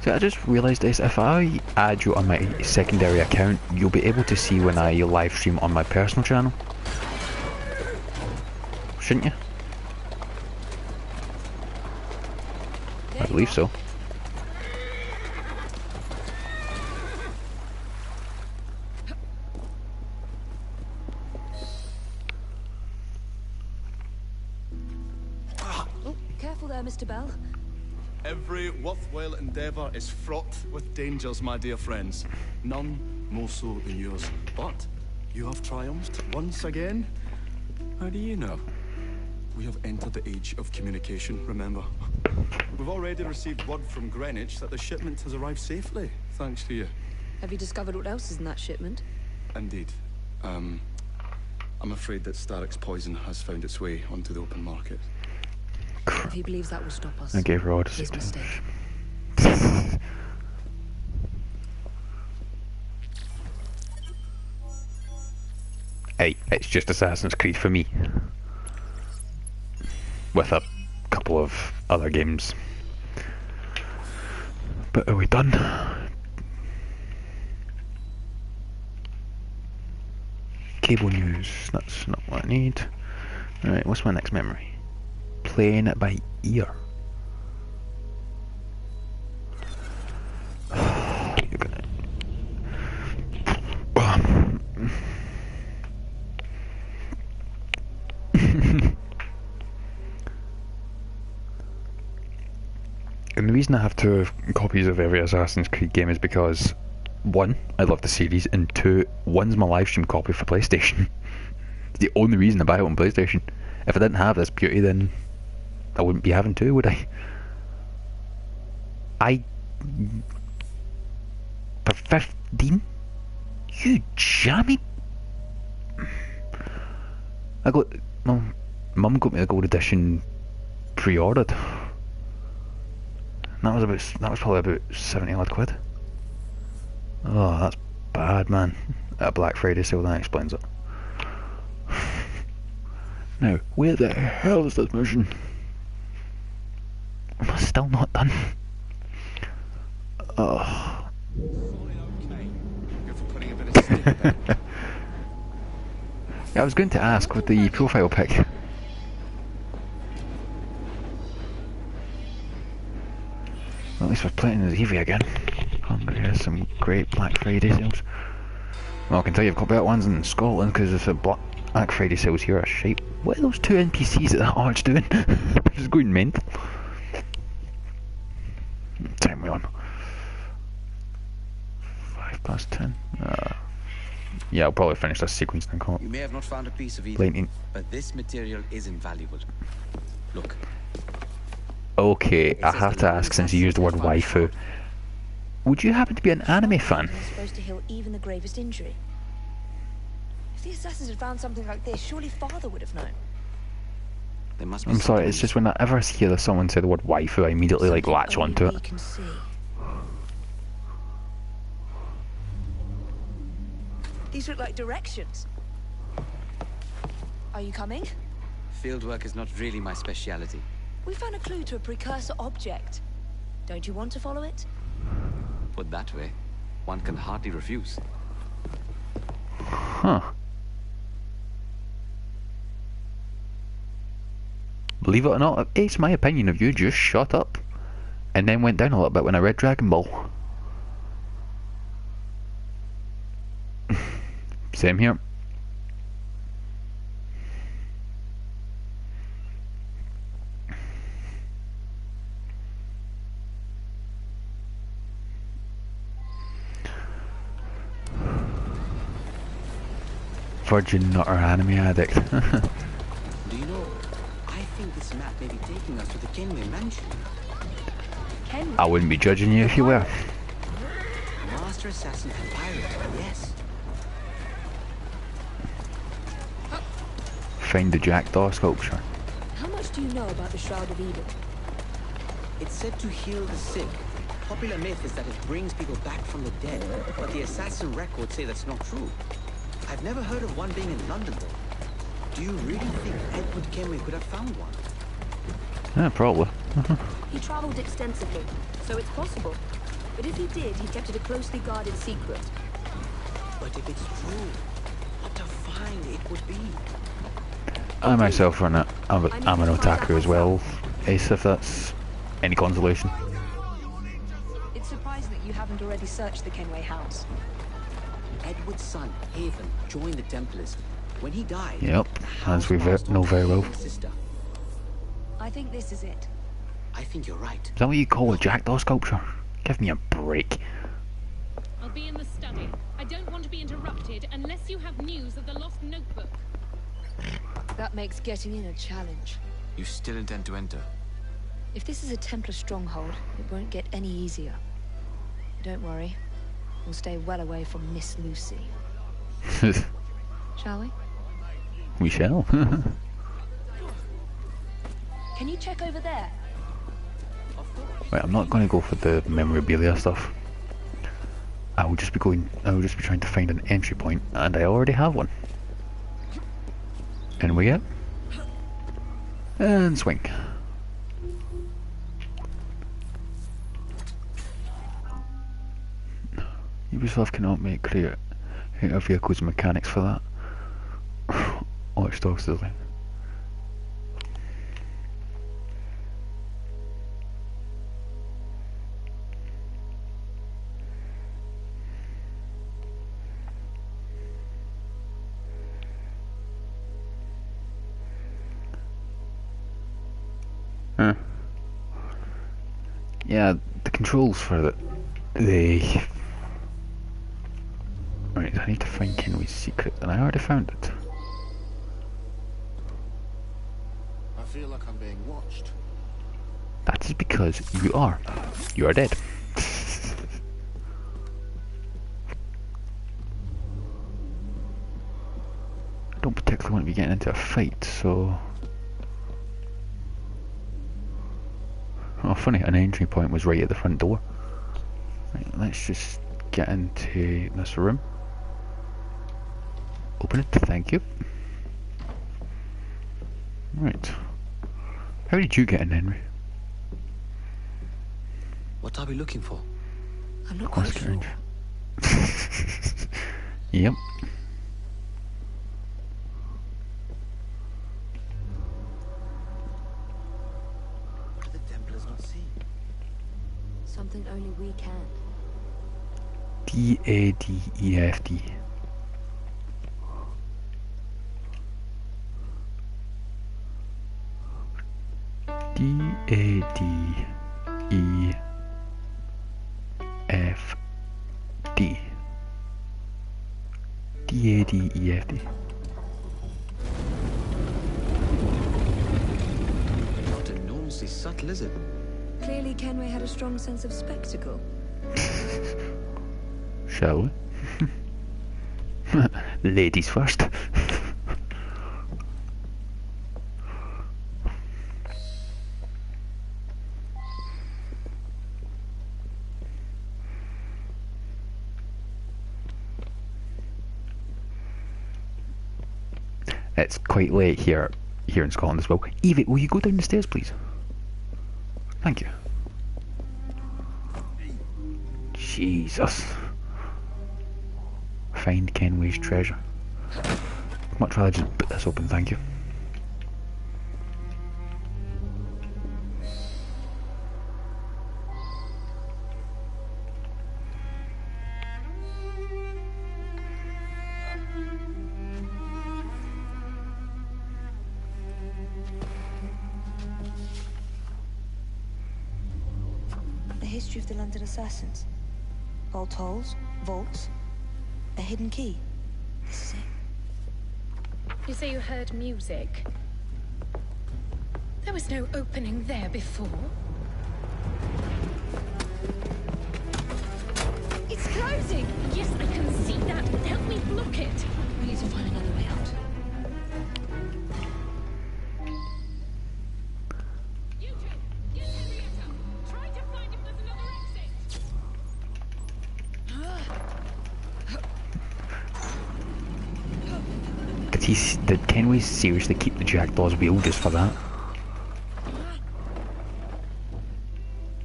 Speaker 1: So I just realised this, if I add you on my secondary account, you'll be able to see when I live stream on my personal channel. Shouldn't you? I believe so.
Speaker 2: Careful there, Mr. Bell.
Speaker 12: Every worthwhile endeavour is fraught with dangers, my dear friends. None more so than yours. But you have triumphed once again. How do you know? We have entered the age of communication, remember? We've already received word from Greenwich that the shipment has arrived safely, thanks to you.
Speaker 2: Have you discovered what else is in that shipment?
Speaker 12: Indeed. I'm afraid that Starrick's poison has found its way onto the open market.
Speaker 2: If he believes that will stop us,
Speaker 1: I gave her orders.
Speaker 2: his mistake.
Speaker 1: Hey, it's just Assassin's Creed for me. With a couple of other games. But are we done? cable news. That's not what I need. Alright, what's my next memory? Playing it by ear. And the reason I have 2 copies of every Assassin's Creed game is because 1, I love the series, and 2, 1's my live stream copy for PlayStation. It's the only reason I buy it on PlayStation. If I didn't have this beauty, then I wouldn't be having 2, would I? For 15? You jammy. I got, well, Mum got me the gold edition pre-ordered. That was probably about 70 odd quid. Oh, that's bad, man. At a Black Friday sale, that explains it. Now, where the hell is this mission? Am I still not done? Oh. Yeah, I was going to ask with the profile pic. Well, at least we're playing the EV again. Hungary has some great Black Friday sales. Well, I can tell you I've got better ones in Scotland because the Black Friday sales here are shite. What are those 2 NPCs at that arch doing? They're just going mental. Time we on. 10. Yeah, I'll probably finish this sequence and call it.
Speaker 13: You may have not found a piece of Eden, but this material is invaluable. Look.
Speaker 1: Okay, I have to ask, since you used the word waifu, would you happen to be an anime fan?
Speaker 2: It's supposed to heal even the gravest injury. If the assassins had found something like this, surely Father would have known.
Speaker 13: There must be
Speaker 1: I'm sorry, it's just whenever I hear someone say the word waifu, I immediately like latch onto it.
Speaker 2: These look like directions. Are you coming?
Speaker 13: Fieldwork is not really my speciality.
Speaker 2: We found a clue to a precursor object. Don't you want to follow it?
Speaker 13: Put that way, one can hardly refuse.
Speaker 1: Huh. Believe it or not, it's my opinion of you just shot up. And then went down a little bit when I read Dragon Ball. Same here. Virgin, not our anime addict.
Speaker 13: Do you know, I think this map may be taking us to the Kenway mansion.
Speaker 2: Kenway?
Speaker 1: I wouldn't be judging you if you were.
Speaker 13: Master assassin and pirate, yes.
Speaker 1: Find the jackdaw sculpture.
Speaker 2: How much do you know about the Shroud of Eden?
Speaker 13: It's said to heal the sick. Popular myth is that it brings people back from the dead, but the assassin records say that's not true. I've never heard of one being in London, though. Do you really think Edward Kenway could have found one?
Speaker 1: Yeah, probably.
Speaker 2: He travelled extensively, so it's possible. But if he did, he kept it a closely guarded secret.
Speaker 13: But if it's true, what a find it would be.
Speaker 1: I myself run it. I'm an otaku as well, Ace, if that's any consolation.
Speaker 2: It's surprising that you haven't already searched the Kenway house.
Speaker 13: Edward's son, Haven, joined the Templars. When he died,
Speaker 1: yep, as we know very well.
Speaker 2: I think this is it.
Speaker 13: I think you're right.
Speaker 1: Is that what you call a jackdaw sculpture? Give me a break.
Speaker 14: I'll be in the study. I don't want to be interrupted unless you have news of the lost notebook.
Speaker 2: That makes getting in a challenge.
Speaker 3: You still intend to enter?
Speaker 2: If this is a Templar stronghold, it won't get any easier. Don't worry. We'll stay well away from Miss Lucy. Shall we?
Speaker 1: We shall.
Speaker 2: Can you check over there?
Speaker 1: Right, I'm not going to go for the memorabilia stuff. I will just be trying to find an entry point, and I already have one. In we get. And swing. Ubisoft cannot make creative vehicles and mechanics for that. Watch Dogs to the left. Huh. Yeah, the controls for the right, I need to find Kenway's secret, and I already found it.
Speaker 5: I feel like I'm being watched.
Speaker 1: That is because you are. You are dead. I don't particularly want to be getting into a fight, so... Oh, funny, an entry point was right at the front door. Right, let's just get into this room. Open it, thank you. Right. How did you get in, Henry?
Speaker 13: What are we looking for?
Speaker 2: I'm not quite sure.
Speaker 1: Yep.
Speaker 13: What do the Templars not see?
Speaker 2: Something only we can.
Speaker 1: D-A-D-E-F-D. D-A-D-E-F-D. D-A-D-E-F-D.
Speaker 13: Not enormously subtle, is it?
Speaker 2: Clearly Kenway had a strong sense of spectacle.
Speaker 1: Shall we? Ladies first. It's quite late here in Scotland as well. Evie, will you go down the stairs, please? Thank you. Jesus. Find Kenway's treasure. I'd much rather just put this open, thank you.
Speaker 2: The history of the London assassins. Vault holes, vaults, a hidden key. This is it.
Speaker 4: You say you heard music? There was no opening there before.
Speaker 8: It's closing!
Speaker 4: Yes, I can see that. Help me block it.
Speaker 2: We need to find another way out.
Speaker 14: You two, get Henrietta. Try to find if there's another exit.
Speaker 1: Did Kenway seriously keep the Jackdaw's wheel just for that?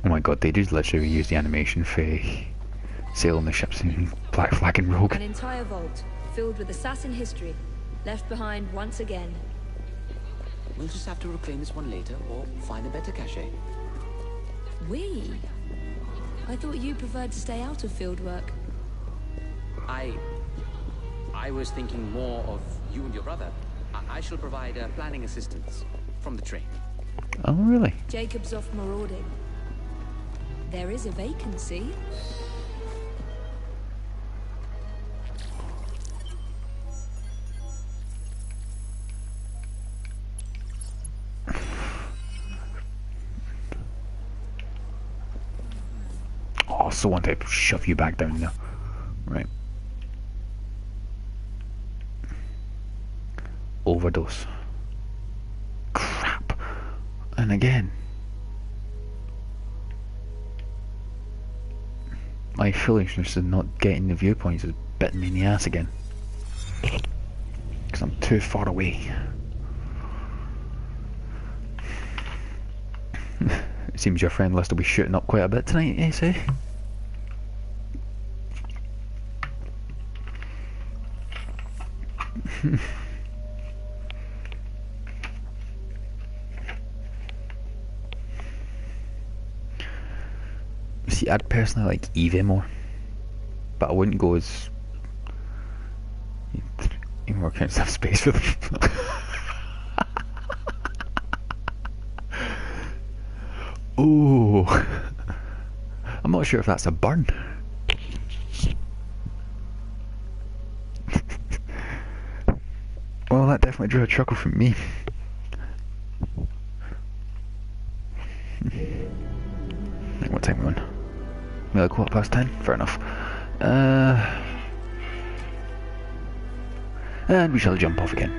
Speaker 1: Oh my god, they just literally used the animation for sailing the ships in Black Flag and Rogue.
Speaker 2: An entire vault filled with assassin history, left behind once again.
Speaker 13: We'll just have to reclaim this one later, or find a better cache.
Speaker 2: We? I thought you preferred to stay out of field work.
Speaker 13: I was thinking more of you and your brother. I shall provide planning assistance from the train.
Speaker 1: Oh, really?
Speaker 2: Jacob's off marauding. There is a vacancy.
Speaker 1: Oh, so want to shove you back down there. Right. Overdose. Crap. And again. My foolishness in not getting the viewpoints is bitten me in the ass again. Because I'm too far away. It seems your friend list will be shooting up quite a bit tonight, eh, say? See, I'd personally like Eve more, but I wouldn't go as... You more can't have space for them. Ooh. I'm not sure if that's a burn. Well, that definitely drew a chuckle from me. What time are we on? We're like 10:15? Fair enough. And we shall jump off again.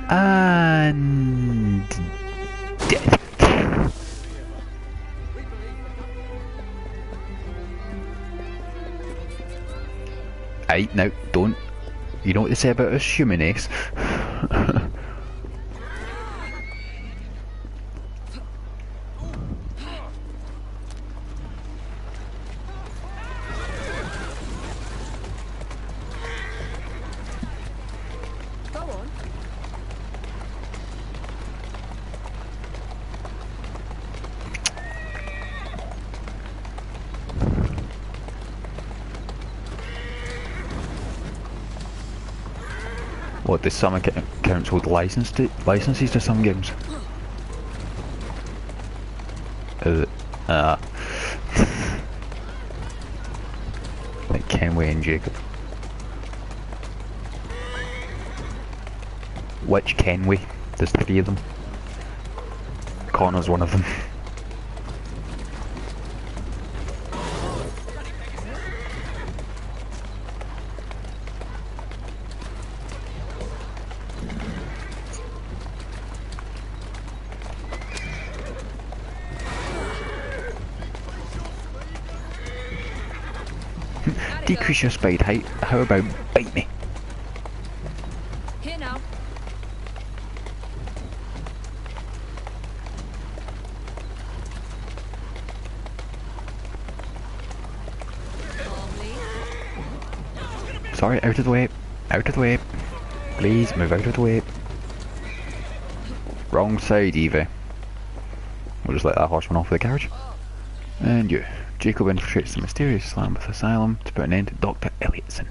Speaker 1: And... death. Aye, now, don't. You know what they say about us human ace? What, does some accounts hold licenses to some games? Is it? Like Kenway and Jacob. Which Kenway? There's 3 of them. Connor's one of them. Decrease your speed height. How about bite me?
Speaker 2: Here now.
Speaker 1: Sorry, out of the way. Out of the way. Please move out of the way. Wrong side, Eva. We'll just let that horse run off with the carriage. And you. Jacob infiltrates the mysterious Lambeth Asylum to put an end to Dr. Elliotson.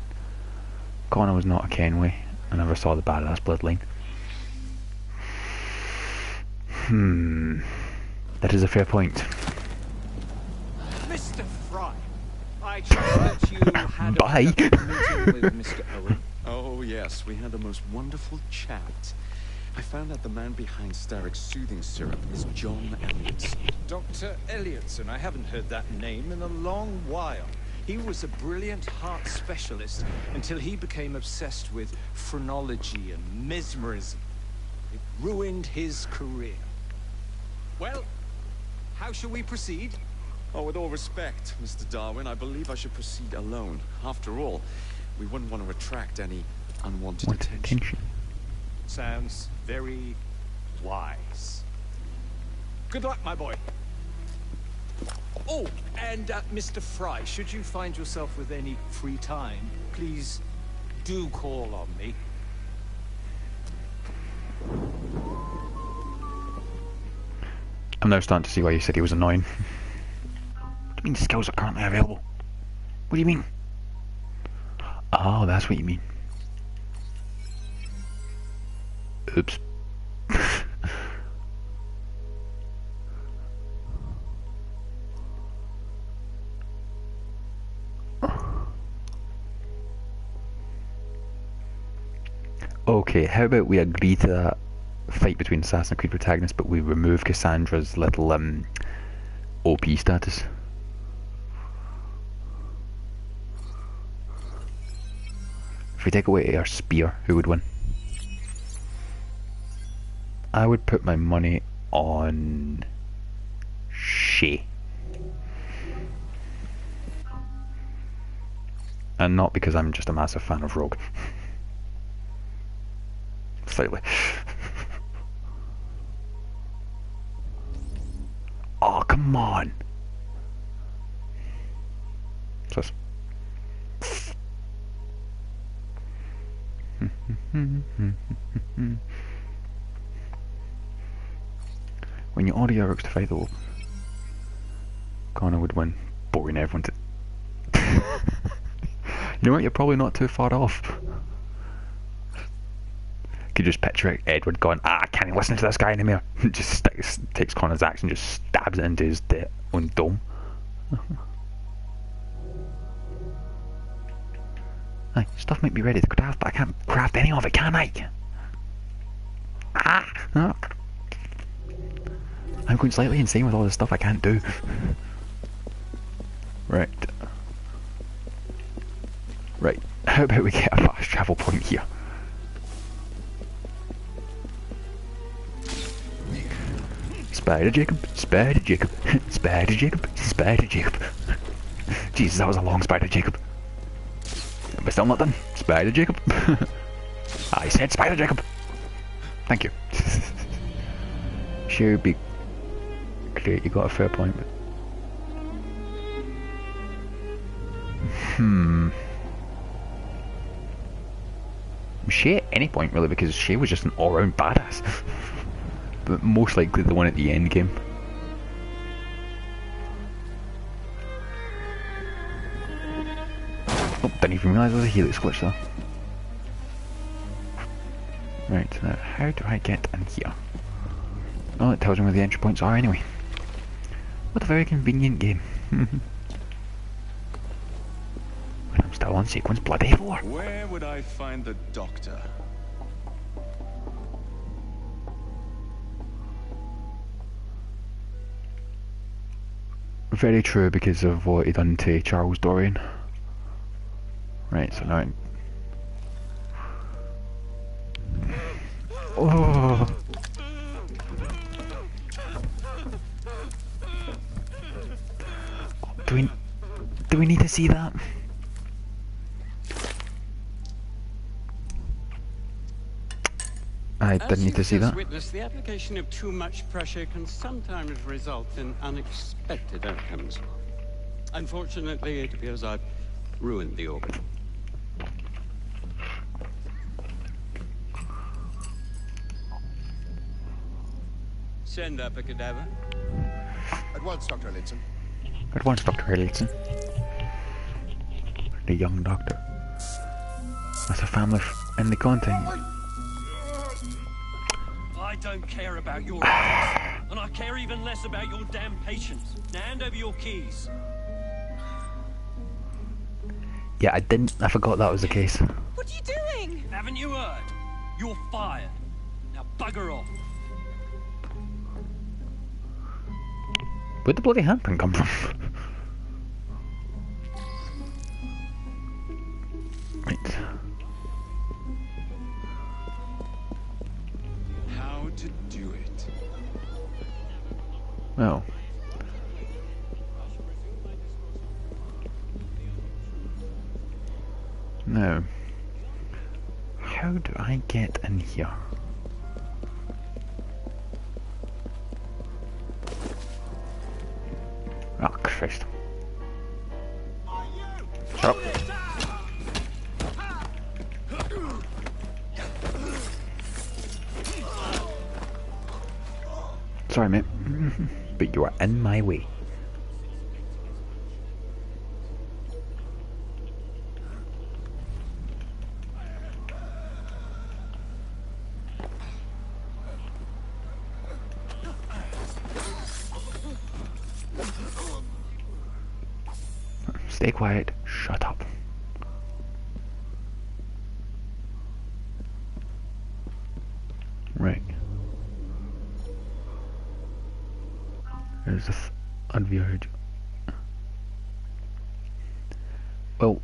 Speaker 1: Connor was not a Kenway. I never saw the badass bloodline. That is a fair point.
Speaker 6: Mr. Fry, I trust that you had
Speaker 1: Bye.
Speaker 6: a meeting with Mr. Owen.
Speaker 10: Oh, yes, we had the most wonderful chat. I found out the man behind Starrick's soothing syrup is John Elliotson.
Speaker 6: Dr. Elliotson, I haven't heard that name in a long while. He was a brilliant heart specialist until he became obsessed with phrenology and mesmerism. It ruined his career. Well, how shall we proceed?
Speaker 10: Oh, with all respect, Mr. Darwin, I believe I should proceed alone. After all, we wouldn't want to attract any unwanted attention.
Speaker 6: Sounds very wise. Good luck, my boy. Oh, and Mr. Fry, should you find yourself with any free time, please do call on me.
Speaker 1: I'm now starting to see why you said he was annoying. What do you mean skills are currently available? What do you mean? Oh, that's what you mean. Oops. Okay, how about we agree to that fight between Assassin's Creed protagonists, but we remove Cassandra's little OP status? If we take away her spear, who would win? I would put my money on Shay. And not because I'm just a massive fan of Rogue. Slightly. Oh, come on! What's this? When you order your rooks to fight the wolf, Connor would win, boring everyone to... You know what, you're probably not too far off. You could just picture it, Edward going, I can't listen to this guy anymore. Just takes Connor's axe and just stabs it into his own dome. Aye, stuff might be ready to craft, but I can't craft any of it, can I? I'm going slightly insane with all this stuff I can't do. Right. Right, how about we get a fast travel point here? Spider Jacob, Spider Jacob, Spider Jacob, Spider Jacob. Jesus, that was a long Spider Jacob. Am I still not done? Spider Jacob? I said Spider Jacob! Thank you. Sure, be great, you got a fair point, but... Shay at any point really, because Shay was just an all-round badass. But most likely the one at the end game. Oh, didn't even realise there was a helix glitch there. Right, now how do I get in here? Well, it tells me where the entry points are anyway. What a very convenient game. When I'm still on sequence bloody 4.
Speaker 3: Where would I find the doctor?
Speaker 1: Very true because of what he done to Charles Dorian. Right, so now oh. Do we need to see that? I didn't need to see that.
Speaker 15: Witness, the application of too much pressure can sometimes result in unexpected outcomes. Unfortunately, it appears I've ruined the organ. Send up a cadaver.
Speaker 16: At once, Dr. Elliotson.
Speaker 1: At once, Dr. Elliotson. The young doctor. That's a family in the content.
Speaker 17: I don't care about your ethics, and I care even less about your damn patience. Now hand over your keys.
Speaker 1: Yeah, I forgot that was the case.
Speaker 8: What are you doing?
Speaker 17: Haven't you heard? You're fired. Now bugger off.
Speaker 1: Where'd the bloody handprint come from? Right.
Speaker 3: How to do it?
Speaker 1: Well. No. How do I get in here? Oh, Christ. Shut up. Sorry, mate. But you are in my way. Stay quiet. Shut up. Right. There's the unviewed. Well,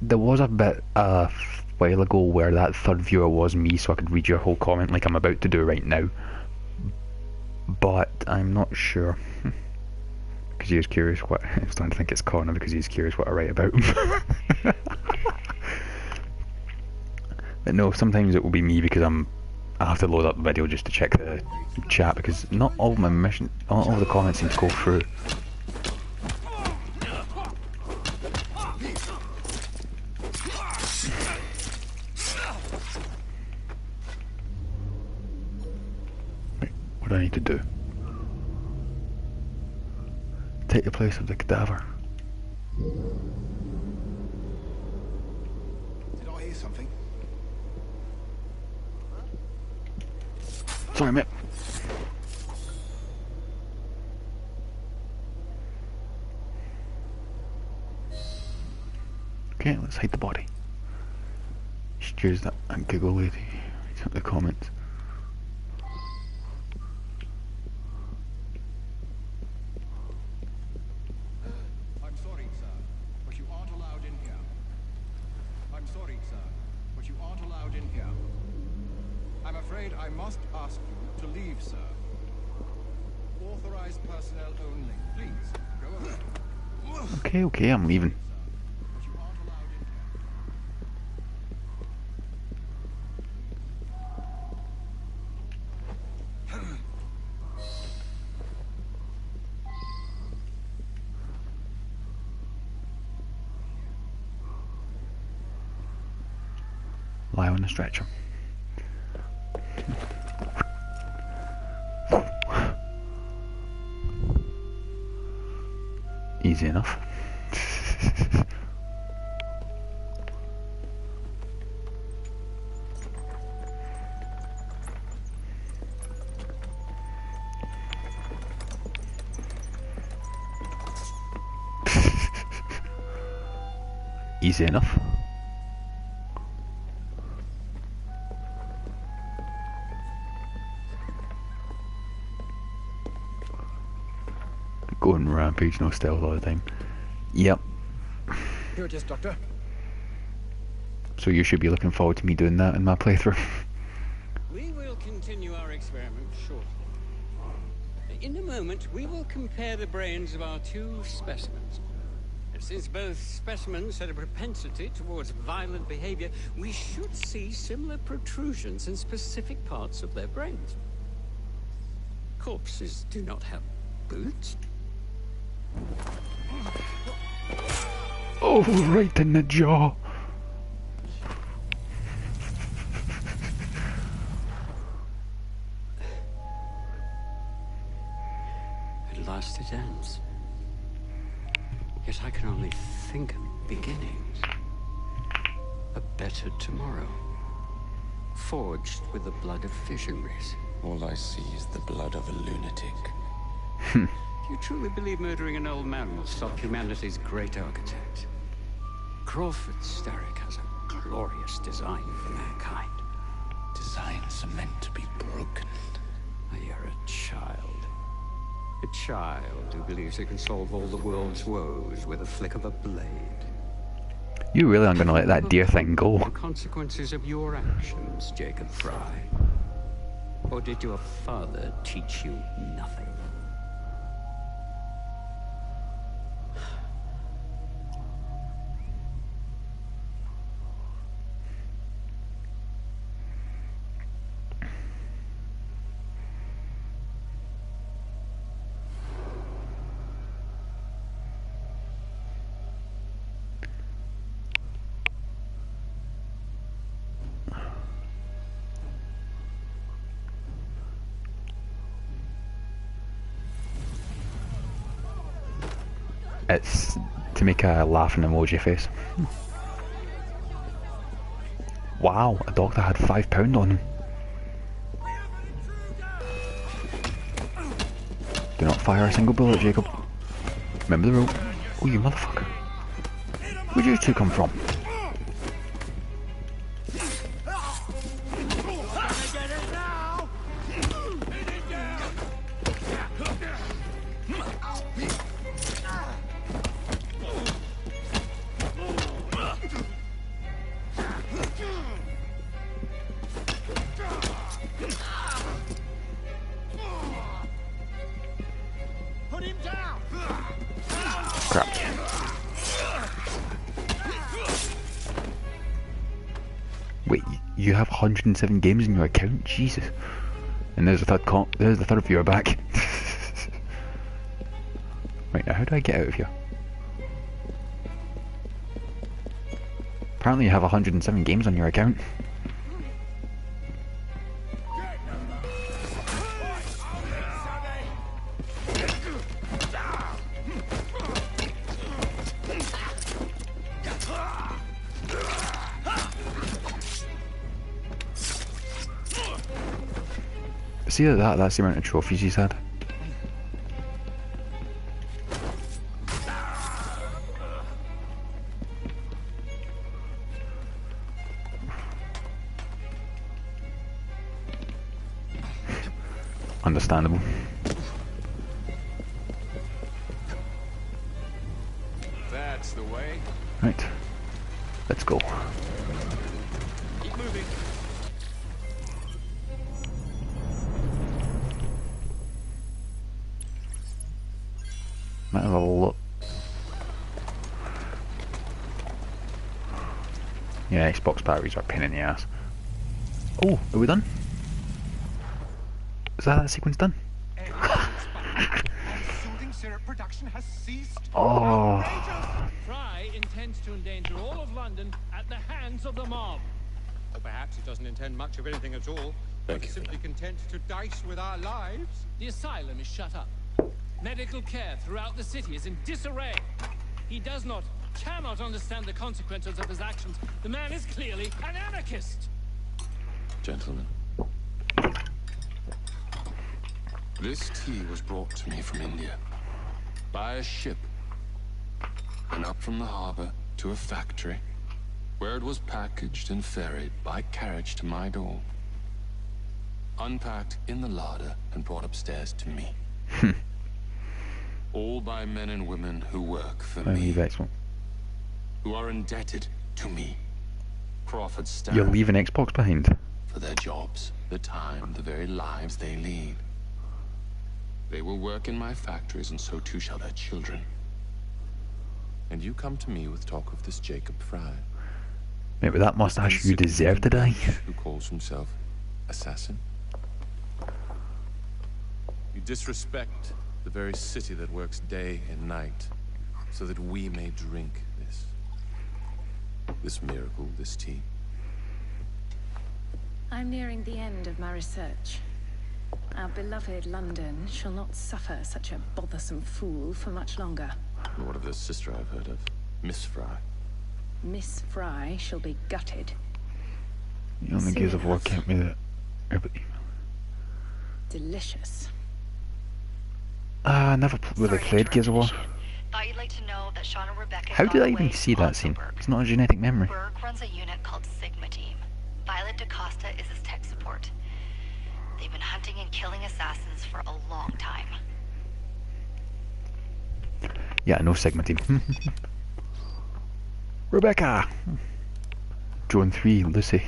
Speaker 1: there was a bit a while ago where that third viewer was me, so I could read your whole comment like I'm about to do right now. But I'm not sure. Because he was curious what... I'm starting to think it's Connor because he's curious what I write about him. But no, sometimes it will be me because I have to load up the video just to check the chat because not all my all the comments seem to go through. Wait, what do I need to do? take the place of the cadaver.
Speaker 16: Did I hear something?
Speaker 1: Sorry, mate. Okay, let's hide the body. Excuse that Google lady. It's in the comments.
Speaker 11: I'm sorry, sir, but you aren't allowed in here. I'm sorry, sir, but you aren't allowed in here. I'm afraid I must ask you to leave, sir. Authorized personnel only. Please, go ahead.
Speaker 1: Okay, I'm leaving. Lie on the stretcher. Easy enough. Easy enough. Going rampage, no stealth all the time. Yep.
Speaker 5: Here it is, Doctor.
Speaker 1: So you should be looking forward to me doing that in my playthrough.
Speaker 15: We will continue our experiment shortly. In a moment, we will compare the brains of our two specimens. And since both specimens had a propensity towards violent behavior, we should see similar protrusions in specific parts of their brains. Corpses do not have boots.
Speaker 1: Oh, right in the jaw.
Speaker 15: At last it ends. Yet I can only think of beginnings. A better tomorrow. Forged with the blood of visionaries.
Speaker 10: All I see is the blood of a lunatic.
Speaker 15: Do you truly believe murdering an old man will stop humanity's great architect? Crawford Starrick has a glorious design for mankind.
Speaker 10: Designs are meant to be broken.
Speaker 15: You're a child. A child who believes he can solve all the world's woes with a flick of a blade.
Speaker 1: You really aren't going to let that dear thing go.
Speaker 15: The consequences of your actions, Jacob Fry. Or did your father teach you nothing?
Speaker 1: It's to make a laughing emoji face. Wow, a doctor had £5 on him. Do not fire a single bullet, Jacob. Remember the rule. Oh, you motherfucker. Where'd you two come from? Crap. Wait, you have 107 games in your account? Jesus. And there's the third viewer back. Right, now how do I get out of here? Apparently you have 107 games on your account. see that's the amount of trophies he's had. Understandable.
Speaker 3: That's the way.
Speaker 1: Right. Let's go.
Speaker 3: Keep moving.
Speaker 1: Might have a look. Yeah, Xbox batteries are a pain in the ass. Oh, are we done? Is that sequence done?
Speaker 11: Soothing syrup production has ceased.
Speaker 1: Oh.
Speaker 9: Fry intends to endanger all of London at the hands of the mob.
Speaker 15: Or perhaps he doesn't intend much of anything at all.
Speaker 3: Thank you.
Speaker 15: Simply content to dice with our lives.
Speaker 9: The asylum is shut up. Medical care throughout the city is in disarray. He cannot understand the consequences of his actions. The man is clearly an anarchist.
Speaker 3: Gentlemen. This tea was brought to me from India. By a ship. And up from the harbor to a factory, where it was packaged and ferried by carriage to my door. Unpacked in the larder and brought upstairs to me. All by men and women who work for me. Who are indebted to me. Crawford Starrick.
Speaker 1: You're leaving Xbox behind?
Speaker 3: For their jobs, the time, the very lives they lead. They will work in my factories, and so too shall their children. And you come to me with talk of this Jacob Fry.
Speaker 1: Mate, with that mustache, you deserve to die.
Speaker 3: Who calls himself assassin? You disrespect the very city that works day and night, so that we may drink this miracle, this tea.
Speaker 4: I'm nearing the end of my research. Our beloved London shall not suffer such a bothersome fool for much longer.
Speaker 3: And what of the sister I've heard of, Miss Fry?
Speaker 4: Miss Fry shall be gutted.
Speaker 1: The only Gears of War can't be that.
Speaker 4: Delicious.
Speaker 1: I never really played Gears of War.
Speaker 18: Thought you'd like to know that Sean and Rebecca
Speaker 1: How
Speaker 18: got
Speaker 1: did I
Speaker 18: away
Speaker 1: even see that scene?
Speaker 18: Berg.
Speaker 1: It's not a genetic memory.
Speaker 18: Berg runs a unit called Sigma Team. Violet DaCosta is his tech support. They've been hunting and killing assassins for a long time.
Speaker 1: Yeah, no Sigma Team. Rebecca! Joan 3, Lucy.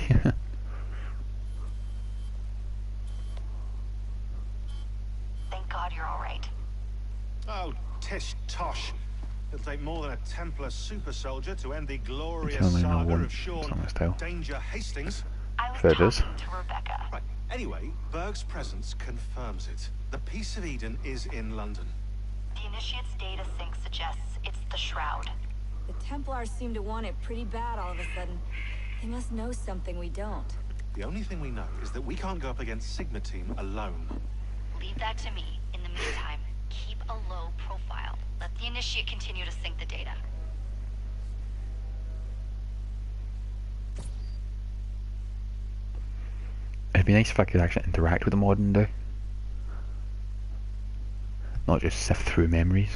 Speaker 18: Thank God you're alright.
Speaker 11: Oh, tish tosh. It'll take more than a Templar super soldier to end the glorious
Speaker 1: Totally no
Speaker 11: saga
Speaker 1: one.
Speaker 11: of Sean
Speaker 1: It's on this tale.
Speaker 11: Danger Hastings.
Speaker 18: I was
Speaker 1: Fair it is.
Speaker 18: talking to Rebecca.
Speaker 11: Right. Anyway, Berg's presence confirms it. The Piece of Eden is in London.
Speaker 18: The Initiate's data sync suggests it's the Shroud.
Speaker 2: The Templars seem to want it pretty bad all of a sudden. They must know something we don't.
Speaker 11: The only thing we know is that we can't go up against Sigma Team alone.
Speaker 18: Leave that to me. In the meantime, keep a low profile. Let the Initiate continue to sync the data.
Speaker 1: It'd be nice if I could actually interact with the mod and do. Not just sift through memories.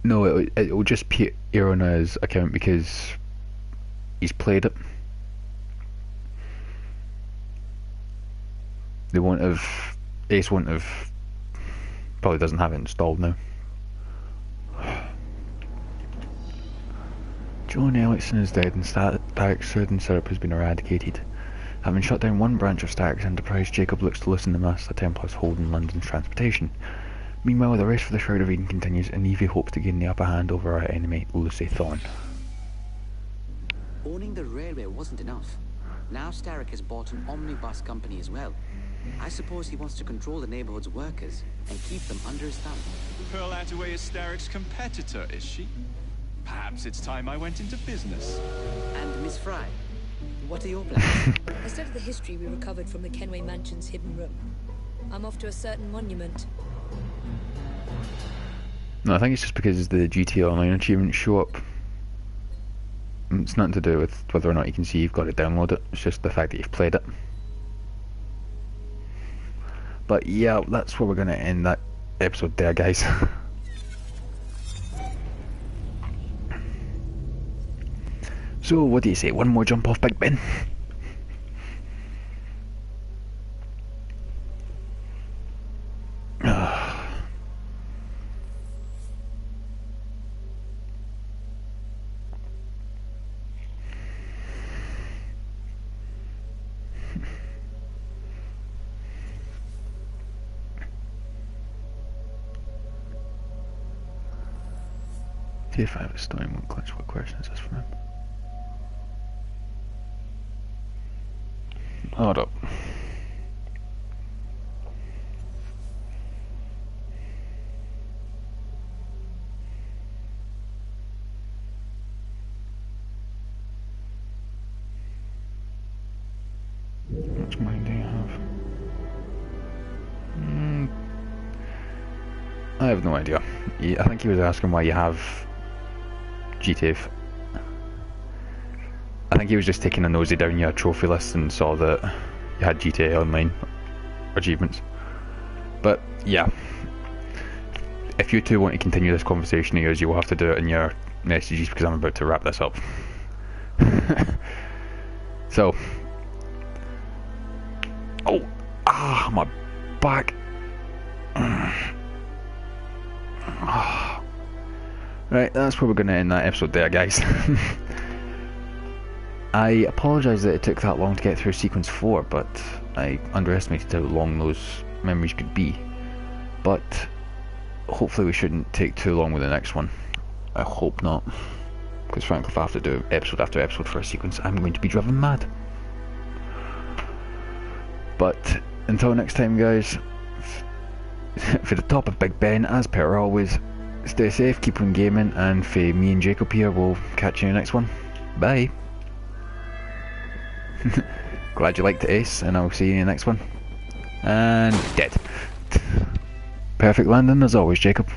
Speaker 1: No, it'll just appear on his account because he's played it. They won't have... Ace won't have... Probably doesn't have it installed now. John Ellison is dead and Starrick's soothing syrup has been eradicated. Having shut down one branch of Starrick's enterprise, Jacob looks to loosen the mass the Templars hold in London's transportation. Meanwhile, the race for the Shroud of Eden continues, and Evie hopes to gain the upper hand over our enemy, Lucy Thorne.
Speaker 13: Owning the railway wasn't enough. Now Starrick has bought an omnibus company as well. I suppose he wants to control the neighborhood's workers and keep them under his thumb.
Speaker 10: Pearl Attaway is Starrick's competitor, is she? Perhaps it's time I went into business.
Speaker 13: And Miss Fry, what are your plans?
Speaker 2: I studied the history we recovered from the Kenway Mansion's hidden room. I'm off to a certain monument.
Speaker 1: No, I think it's just because the GTA Online achievements show up. It's nothing to do with whether or not you can see you've got to download it. It's just the fact that you've played it. But yeah, that's where we're going to end that episode there, guys. So, what do you say? One more jump off Big Ben? Tier 5 is starting one clutch. What question is this from him? Hold up. How much money do you have? I have no idea. I think he was asking why you have GTA. I think he was just taking a nosy down your trophy list and saw that you had GTA Online achievements. But yeah, if you two want to continue this conversation of yours, you will have to do it in your messages because I'm about to wrap this up. So, my back. Right, that's where we're going to end that episode there, guys. I apologise that it took that long to get through sequence 4, but I underestimated how long those memories could be. But hopefully we shouldn't take too long with the next one. I hope not, because frankly if I have to do episode after episode for a sequence, I'm going to be driven mad. But until next time, guys, for the top of Big Ben, as per always, stay safe, keep on gaming, and for me and Jacob here, we'll catch you in the next one. Bye. Glad you liked the ace, and I'll see you in the next one. And dead. Perfect landing as always, Jacob.